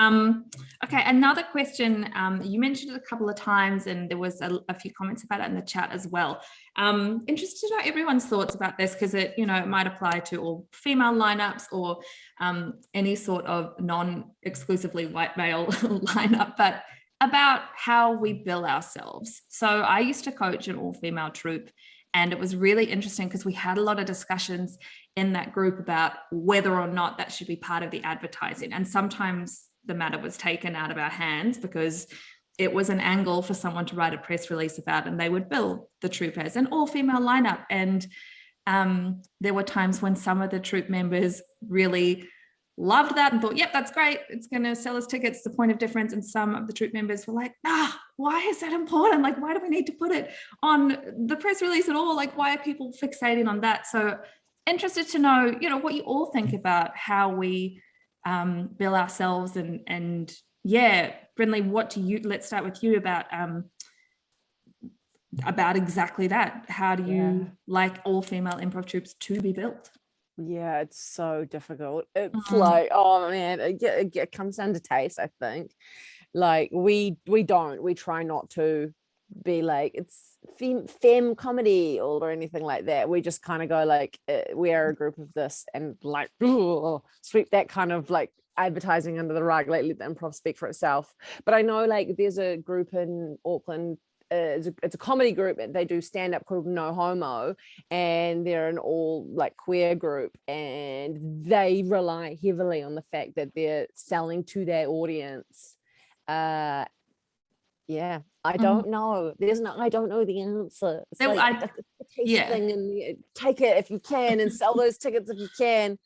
Okay, another question. You mentioned it a couple of times, and there was a few comments about it in the chat as well. Interested to know everyone's thoughts about this, because it might apply to all female lineups or any sort of non-exclusively white male lineup, but about how we bill ourselves. So I used to coach an all-female troupe, and it was really interesting because we had a lot of discussions in that group about whether or not that should be part of the advertising. And sometimes the matter was taken out of our hands because it was an angle for someone to write a press release about, and they would bill the troupe as an all-female lineup. And there were times when some of the troupe members really loved that and thought, yep, that's great, it's going to sell us tickets, the point of difference. And some of the troupe members were like, why is that important? Like, why do we need to put it on the press release at all? Like, why are people fixating on that? So interested to know, what you all think about how we bill ourselves, and Brynley, let's start with you about exactly that. How do you like all female improv troupes to be built? Yeah, it's so difficult. It's like, oh man, it comes down to taste, I think. Like we try not to be like it's femme comedy or anything like that. We just kind of go like, we are a group of this, and like sweep that kind of like advertising under the rug, like let the improv speak for itself. But I know like there's a group in Auckland, it's a comedy group, and they do stand-up called No Homo, and they're an all like queer group, and they rely heavily on the fact that they're selling to their audience. I don't know. I don't know the answer. taste Yeah. thing and take it if you can and sell those tickets if you can.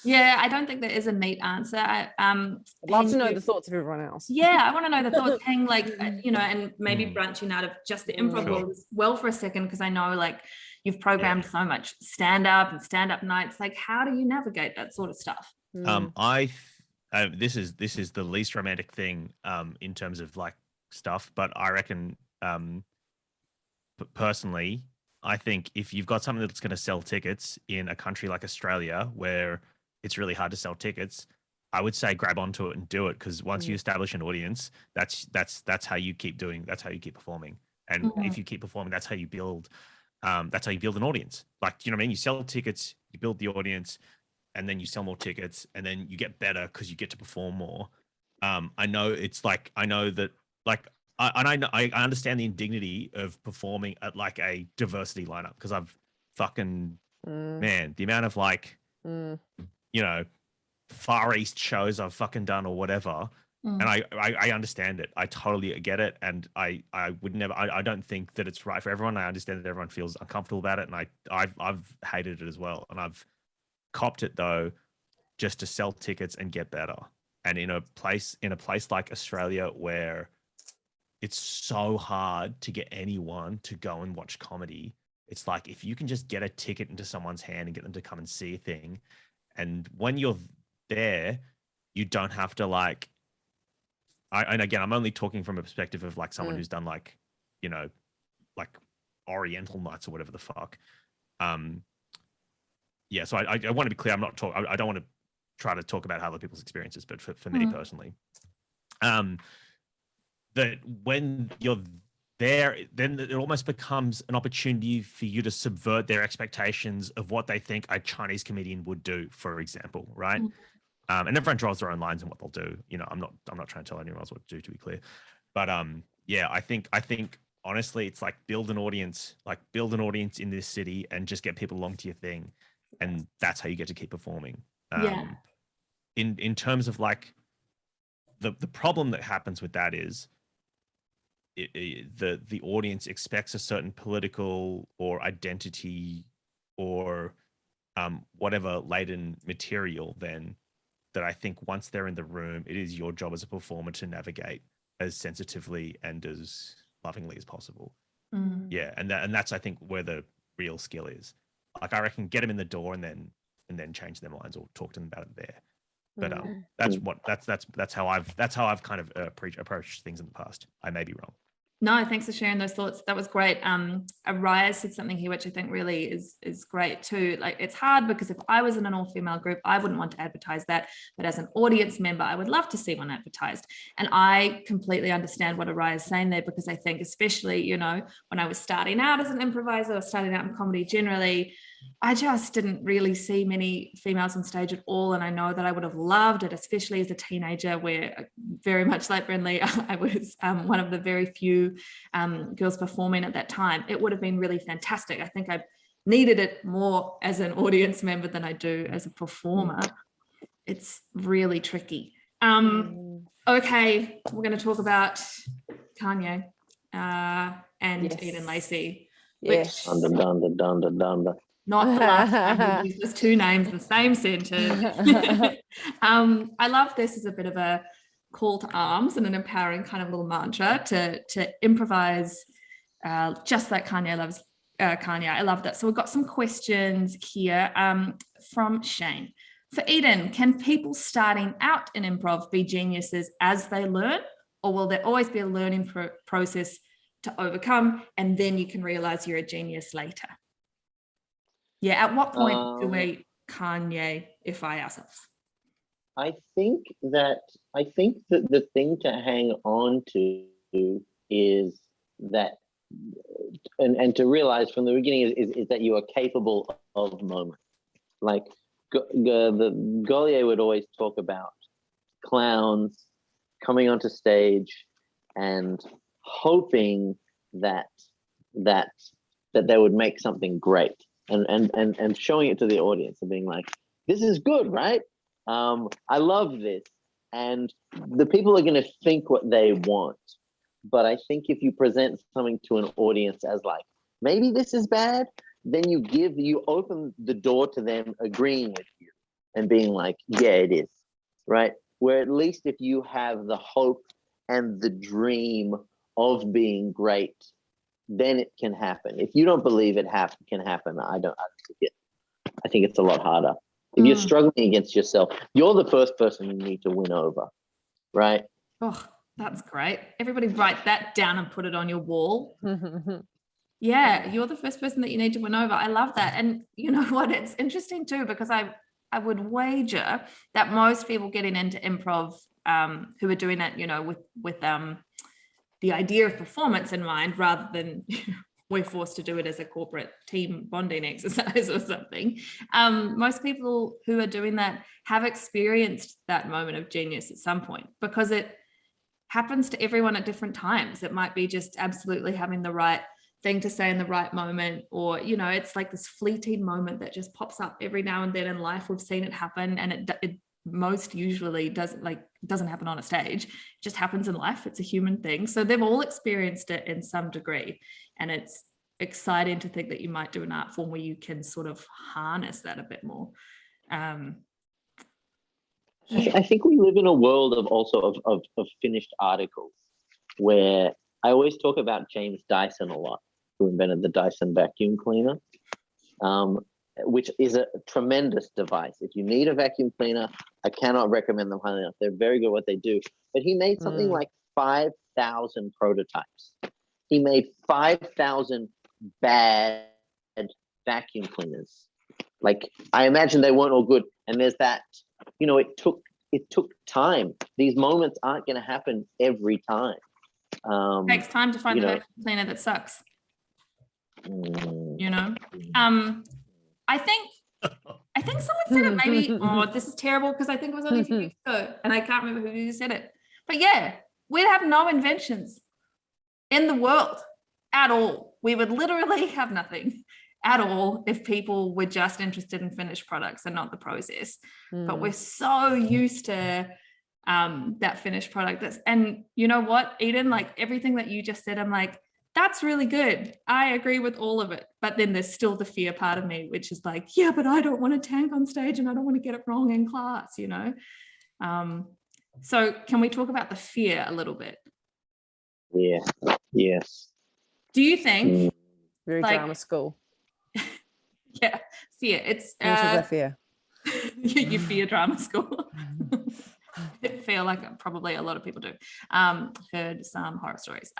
Yeah, I don't think there is a neat answer. I'd love to know Heng, the thoughts of everyone else. yeah, I want to know the thoughts. Heng, like, and maybe Mm. branching out of just the improv Sure. world as well for a second, because I know like you've programmed so much stand-up and stand-up nights. Like, how do you navigate that sort of stuff? This is the least romantic thing in terms of like stuff, but I reckon personally, I think if you've got something that's going to sell tickets in a country like Australia where it's really hard to sell tickets, I would say grab onto it and do it, because once you establish an audience, that's how you keep doing. That's how you keep performing. And if you keep performing, that's how you build. That's how you build an audience. Like, you know what I mean? You sell tickets, you build the audience, and then you sell more tickets, and then you get better because you get to perform more. I know it's like, I know that like, I understand the indignity of performing at like a diversity lineup, because I've fucking man, the amount of like, you know, Far East shows I've fucking done or whatever. And I understand it. I totally get it. And I would never, I don't think that it's right for everyone. I understand that everyone feels uncomfortable about it. And I've hated it as well. And I've copped it though, just to sell tickets and get better. And in a place like Australia where it's so hard to get anyone to go and watch comedy, it's like, if you can just get a ticket into someone's hand and get them to come and see a thing, and when you're there, you don't have to like, and again, I'm only talking from a perspective of like someone who's done like, you know, like Oriental nights or whatever the fuck. Yeah, so I want to be clear. I don't want to try to talk about other people's experiences, but for me personally, that when you're there, then it almost becomes an opportunity for you to subvert their expectations of what they think a Chinese comedian would do, for example, right? And everyone draws their own lines on what they'll do. You know, I'm not trying to tell anyone else what to do, to be clear. But yeah, I think honestly, it's like build an audience in this city and just get people along to your thing, and that's how you get to keep performing. In terms of like the problem that happens with that is the audience expects a certain political or identity or whatever laden material then, that I think once they're in the room, it is your job as a performer to navigate as sensitively and as lovingly as possible. Yeah, and that's I think where the real skill is. Like, I reckon get them in the door and then change their minds or talk to them about it there. But that's how I've kind of approached things in the past. I may be wrong. No, thanks for sharing those thoughts. That was great. Araya said something here, which I think really is great too. Like, it's hard because if I was in an all-female group, I wouldn't want to advertise that. But as an audience member, I would love to see one advertised. And I completely understand what Araya is saying there, because I think especially, you know, when I was starting out as an improviser or starting out in comedy generally, I just didn't really see many females on stage at all. And I know that I would have loved it, especially as a teenager, where very much like Brynley, I was one of the very few girls performing at that time. It would have been really fantastic. I think I needed it more as an audience member than I do as a performer. It's really tricky. Okay, we're going to talk about Kanye and Edan Lacey. Yes. Not the last time we use those two names in the same sentence. I love this as a bit of a call to arms and an empowering kind of little mantra to improvise, just like Kanye loves Kanye. I love that. So we've got some questions here from Shane. For Edan, can people starting out in improv be geniuses as they learn, or will there always be a learning process to overcome, and then you can realize you're a genius later? Yeah, at what point do we Kanye-ify ourselves? I think that the thing to hang on to is that, and to realize from the beginning is that you are capable of moments. Like the Gaulier would always talk about clowns coming onto stage and hoping that they would make something great. And showing it to the audience and being like, this is good, right? I love this. And the people are going to think what they want. But I think if you present something to an audience as like, maybe this is bad, then you open the door to them agreeing with you and being like, yeah, it is, right? Where at least if you have the hope and the dream of being great, then it can happen. If you don't believe it can happen, I think it's a lot harder. If you're struggling against yourself, you're the first person you need to win over, right? Oh, that's great. Everybody write that down and put it on your wall. Yeah, you're the first person that you need to win over. I love that. And you know what? It's interesting too, because I would wager that most people getting into improv who are doing it, you know, with the idea of performance in mind, rather than we're forced to do it as a corporate team bonding exercise or something. Most people who are doing that have experienced that moment of genius at some point, because it happens to everyone at different times. It might be just absolutely having the right thing to say in the right moment, or, you know, it's like this fleeting moment that just pops up every now and then in life. We've seen it happen, and it most usually doesn't happen on a stage. It just happens in life. It's a human thing. So they've all experienced it in some degree, and it's exciting to think that you might do an art form where you can sort of harness that a bit more. I think we live in a world of finished articles, where I always talk about James Dyson a lot, who invented the Dyson vacuum cleaner, which is a tremendous device. If you need a vacuum cleaner, I cannot recommend them highly enough. They're very good at what they do. But he made something like 5,000 prototypes. He made 5,000 bad vacuum cleaners. Like, I imagine they weren't all good. And there's that, you know, it took time. These moments aren't going to happen every time. It takes time to find the vacuum cleaner that sucks. You know, I think someone said it maybe, oh, this is terrible, because I think it was only a few weeks ago, and I can't remember who said it. But yeah, we'd have no inventions in the world at all. We would literally have nothing at all if people were just interested in finished products and not the process. But we're so used to that finished product. And you know what, Edan, like everything that you just said, I'm like, that's really good. I agree with all of it. But then there's still the fear part of me, which is like, yeah, but I don't want to tank on stage, and I don't want to get it wrong in class, you know? So can we talk about the fear a little bit? Yeah. Yes. Do you think Very like, drama school. Yeah, fear. It's fear. you fear drama school. I feel like probably a lot of people do. Heard some horror stories.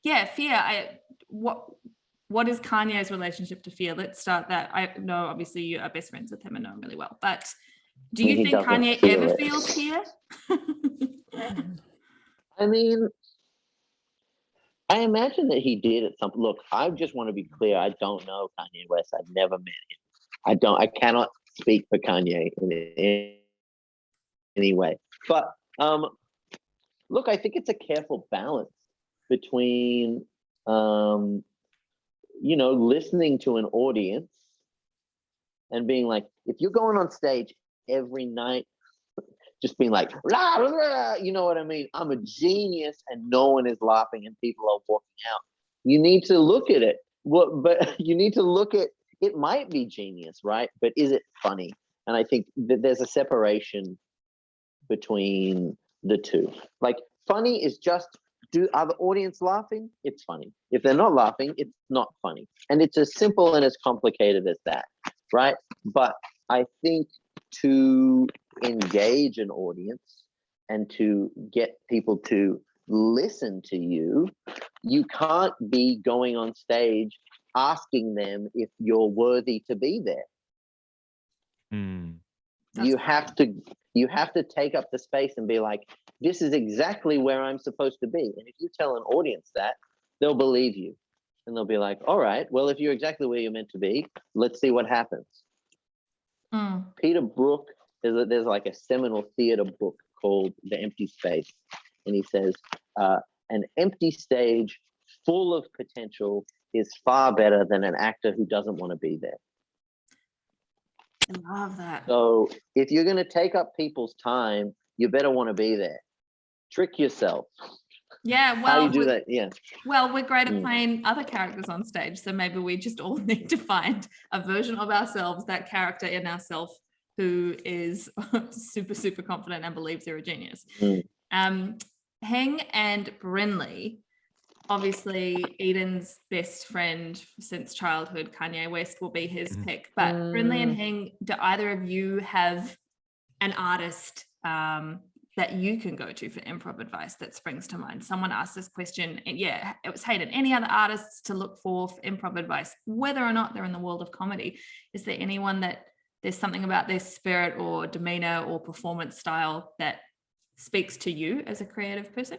Yeah, fear. What is Kanye's relationship to fear? Let's start that. I know obviously you are best friends with him and know him really well, but do you think Kanye ever feels fear? I mean, I imagine that he did at some. Look, I just want to be clear. I don't know Kanye West. I've never met him. I cannot speak for Kanye in any way. But look, I think it's a careful balance between listening to an audience and being like, if you're going on stage every night just being like, rah, rah, rah, you know what I mean? I'm a genius and no one is laughing and people are walking out. You need to look at it. But you need to look at, it might be genius, right? But is it funny? And I think that there's a separation between the two. Like, funny is just, are the audience laughing? It's funny. If they're not laughing, it's not funny. And it's as simple and as complicated as that, right? But I think to engage an audience and to get people to listen to you, you can't be going on stage asking them if you're worthy to be there. You have to take up the space and be like, this is exactly where I'm supposed to be. And if you tell an audience that, they'll believe you. And they'll be like, all right, well, if you're exactly where you're meant to be, let's see what happens. Peter Brook, there's like a seminal theater book called The Empty Space. And he says, an empty stage full of potential is far better than an actor who doesn't want to be there. I love that. So if you're going to take up people's time, you better want to be there. Trick yourself. Yeah, How well, you do that? Yeah. well, we're great at Mm. playing other characters on stage, so maybe we just all need to find a version of ourselves, that character in ourselves who is super, super confident and believes they're a genius. Mm. Heng and Brynley, obviously Edan's best friend since childhood, Kanye West will be his pick. But Brynley and Heng, do either of you have an artist that you can go to for improv advice that springs to mind? Someone asked this question, and yeah, it was Hayden. Any other artists to look for improv advice, whether or not they're in the world of comedy? Is there anyone that there's something about their spirit or demeanor or performance style that speaks to you as a creative person?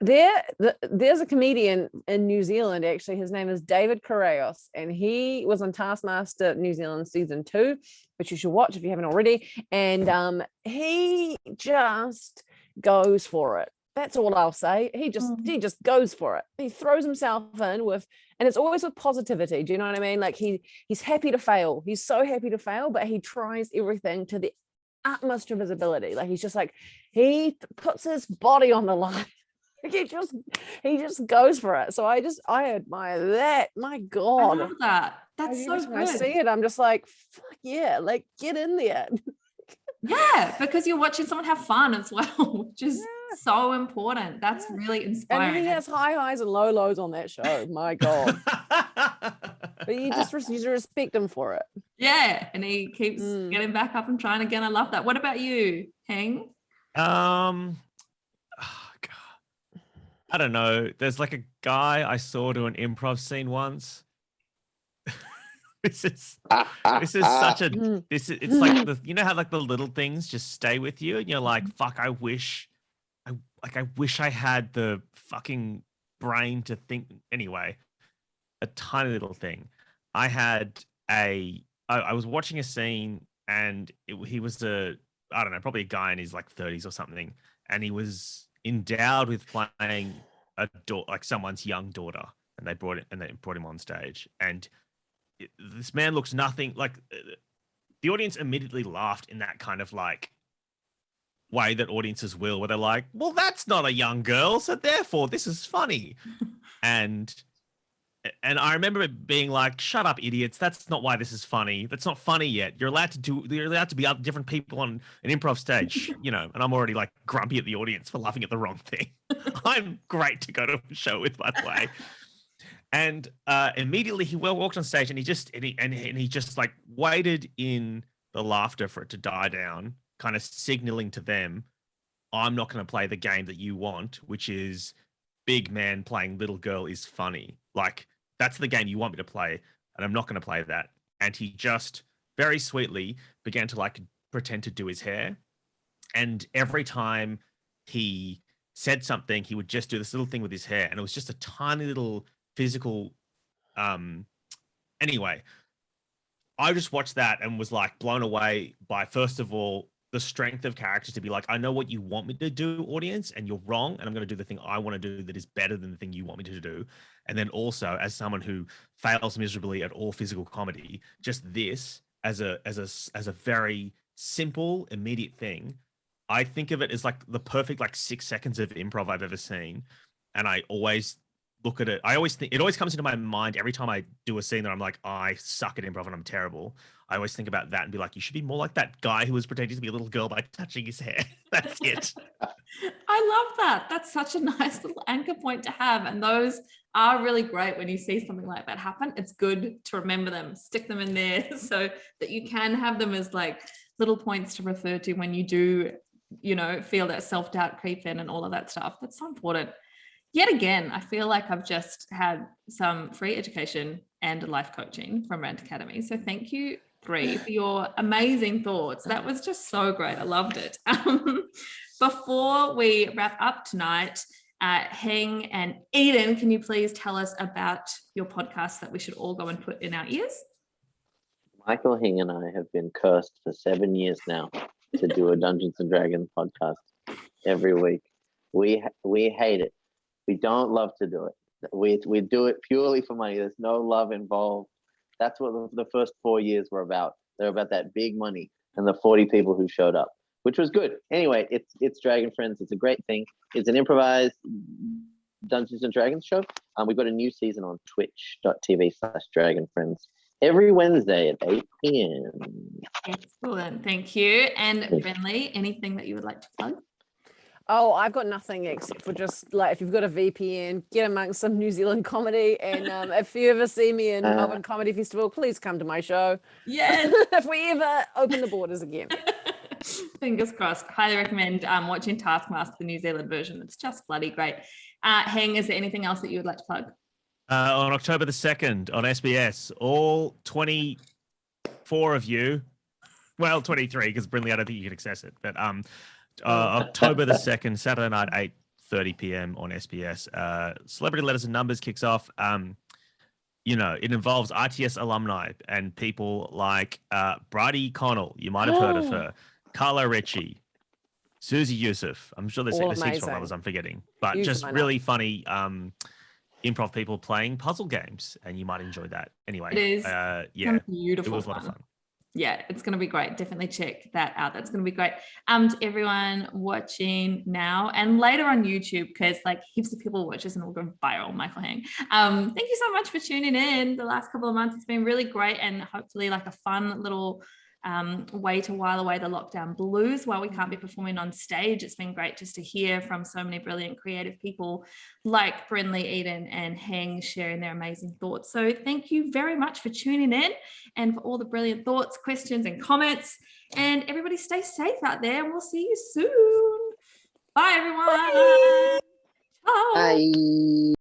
There's a comedian in New Zealand, actually. His name is David Correos, and he was on Taskmaster New Zealand season 2, which you should watch if you haven't already. And he just goes for it. That's all I'll say. He just goes for it. He throws himself in with, and it's always with positivity. Do you know what I mean? Like he's happy to fail. He's so happy to fail, but he tries everything to the utmost of his ability. Like he's just like, he puts his body on the line. He just goes for it. So I admire that. My God. I love that. That's so good. When I see it, I'm just like, fuck yeah, like get in there. Yeah, because you're watching someone have fun as well, which is so important. That's really inspiring. And he has high highs and low lows on that show. My God. But you just respect him for it. Yeah, and he keeps getting back up and trying again. I love that. What about you, Heng? I don't know. There's like a guy I saw do an improv scene once. This is such a it's like you know how like the little things just stay with you and you're like, fuck, I wish I had the fucking brain to think. Anyway, a tiny little thing. I was watching a scene and he was I don't know, probably a guy in his like 30s or something, and he was endowed with playing like someone's young daughter, and they brought him on stage, and this man looks nothing like. The audience immediately laughed in that kind of like way that audiences will, where they're like, well, that's not a young girl, so therefore this is funny. and I remember it being like, shut up, idiots. That's not why this is funny. That's not funny yet. You're allowed to be different people on an improv stage, you know, and I'm already like grumpy at the audience for laughing at the wrong thing. I'm great to go to a show with, by the way. And immediately he walked on stage and he just like waited in the laughter for it to die down, kind of signaling to them, I'm not going to play the game that you want, which is big man playing little girl is funny. Like, that's the game you want me to play, and I'm not going to play that. And he just very sweetly began to like pretend to do his hair. And every time he said something, he would just do this little thing with his hair. And it was just a tiny little physical. Anyway, I just watched that and was like blown away by, first of all, the strength of character to be like, I know what you want me to do, audience, and you're wrong, and I'm going to do the thing I want to do that is better than the thing you want me to do. And then also, as someone who fails miserably at all physical comedy, just this as a very simple, immediate thing, I think of it as like the perfect like 6 seconds of improv I've ever seen. And I always look at it. I always think it always comes into my mind every time I do a scene that I'm like, I suck at improv and I'm terrible. I always think about that and be like, you should be more like that guy who was pretending to be a little girl by touching his hair. That's it. I love that. That's such a nice little anchor point to have. And those are really great when you see something like that happen. It's good to remember them, stick them in there so that you can have them as like little points to refer to when you do, you know, feel that self-doubt creep in and all of that stuff. That's so important. Yet again, I feel like I've just had some free education and life coaching from Rant Academy. So thank you, Bree, for your amazing thoughts. That was just so great. I loved it. Before we wrap up tonight, Heng and Edan, can you please tell us about your podcast that we should all go and put in our ears? Michael, Hing, and I have been cursed for 7 years now to do a Dungeons and Dragons podcast every week. We hate it. We don't love to do it. We do it purely for money. There's no love involved. That's what the first 4 years were about. They're about that big money and the 40 people who showed up. which was good. Anyway, it's Dragon Friends. It's a great thing. It's an improvised Dungeons and Dragons show. We've got a new season on twitch.tv/Dragon Friends every Wednesday at 8 p.m. Excellent. Thank you. And Brynley, anything that you would like to plug? Oh, I've got nothing except for just like if you've got a VPN, get amongst some New Zealand comedy. And if you ever see me in Melbourne Comedy Festival, please come to my show. Yes. If we ever open the borders again. Fingers crossed. Highly recommend watching Taskmaster, the New Zealand version. It's just bloody great. Heng, is there anything else that you would like to plug? On October the 2nd on SBS, all 24 of you, well, 23, because Brynley, I don't think you can access it, but October the 2nd, Saturday night, 8:30 p.m. on SBS. Celebrity Letters and Numbers kicks off. It involves ITS alumni and people like Bridie Connell. You might have heard of her. Carla Ritchie, Susie Youssef. I'm sure there's heaps of others I'm forgetting, but just really funny improv people playing puzzle games, and you might enjoy that. Anyway, it is beautiful. It was a lot of fun. Yeah, it's going to be great. Definitely check that out. That's going to be great. To everyone watching now and later on YouTube, because like heaps of people watch this and we'll go viral, Michael Heng. Thank you so much for tuning in the last couple of months. It's been really great and hopefully like a fun little way to while away the lockdown blues while we can't be performing on stage. It's been great just to hear from so many brilliant creative people like Brynley, Edan and Heng sharing their amazing thoughts. So thank you very much for tuning in and for all the brilliant thoughts, questions and comments, and everybody stay safe out there and we'll see you soon. Bye everyone. Bye.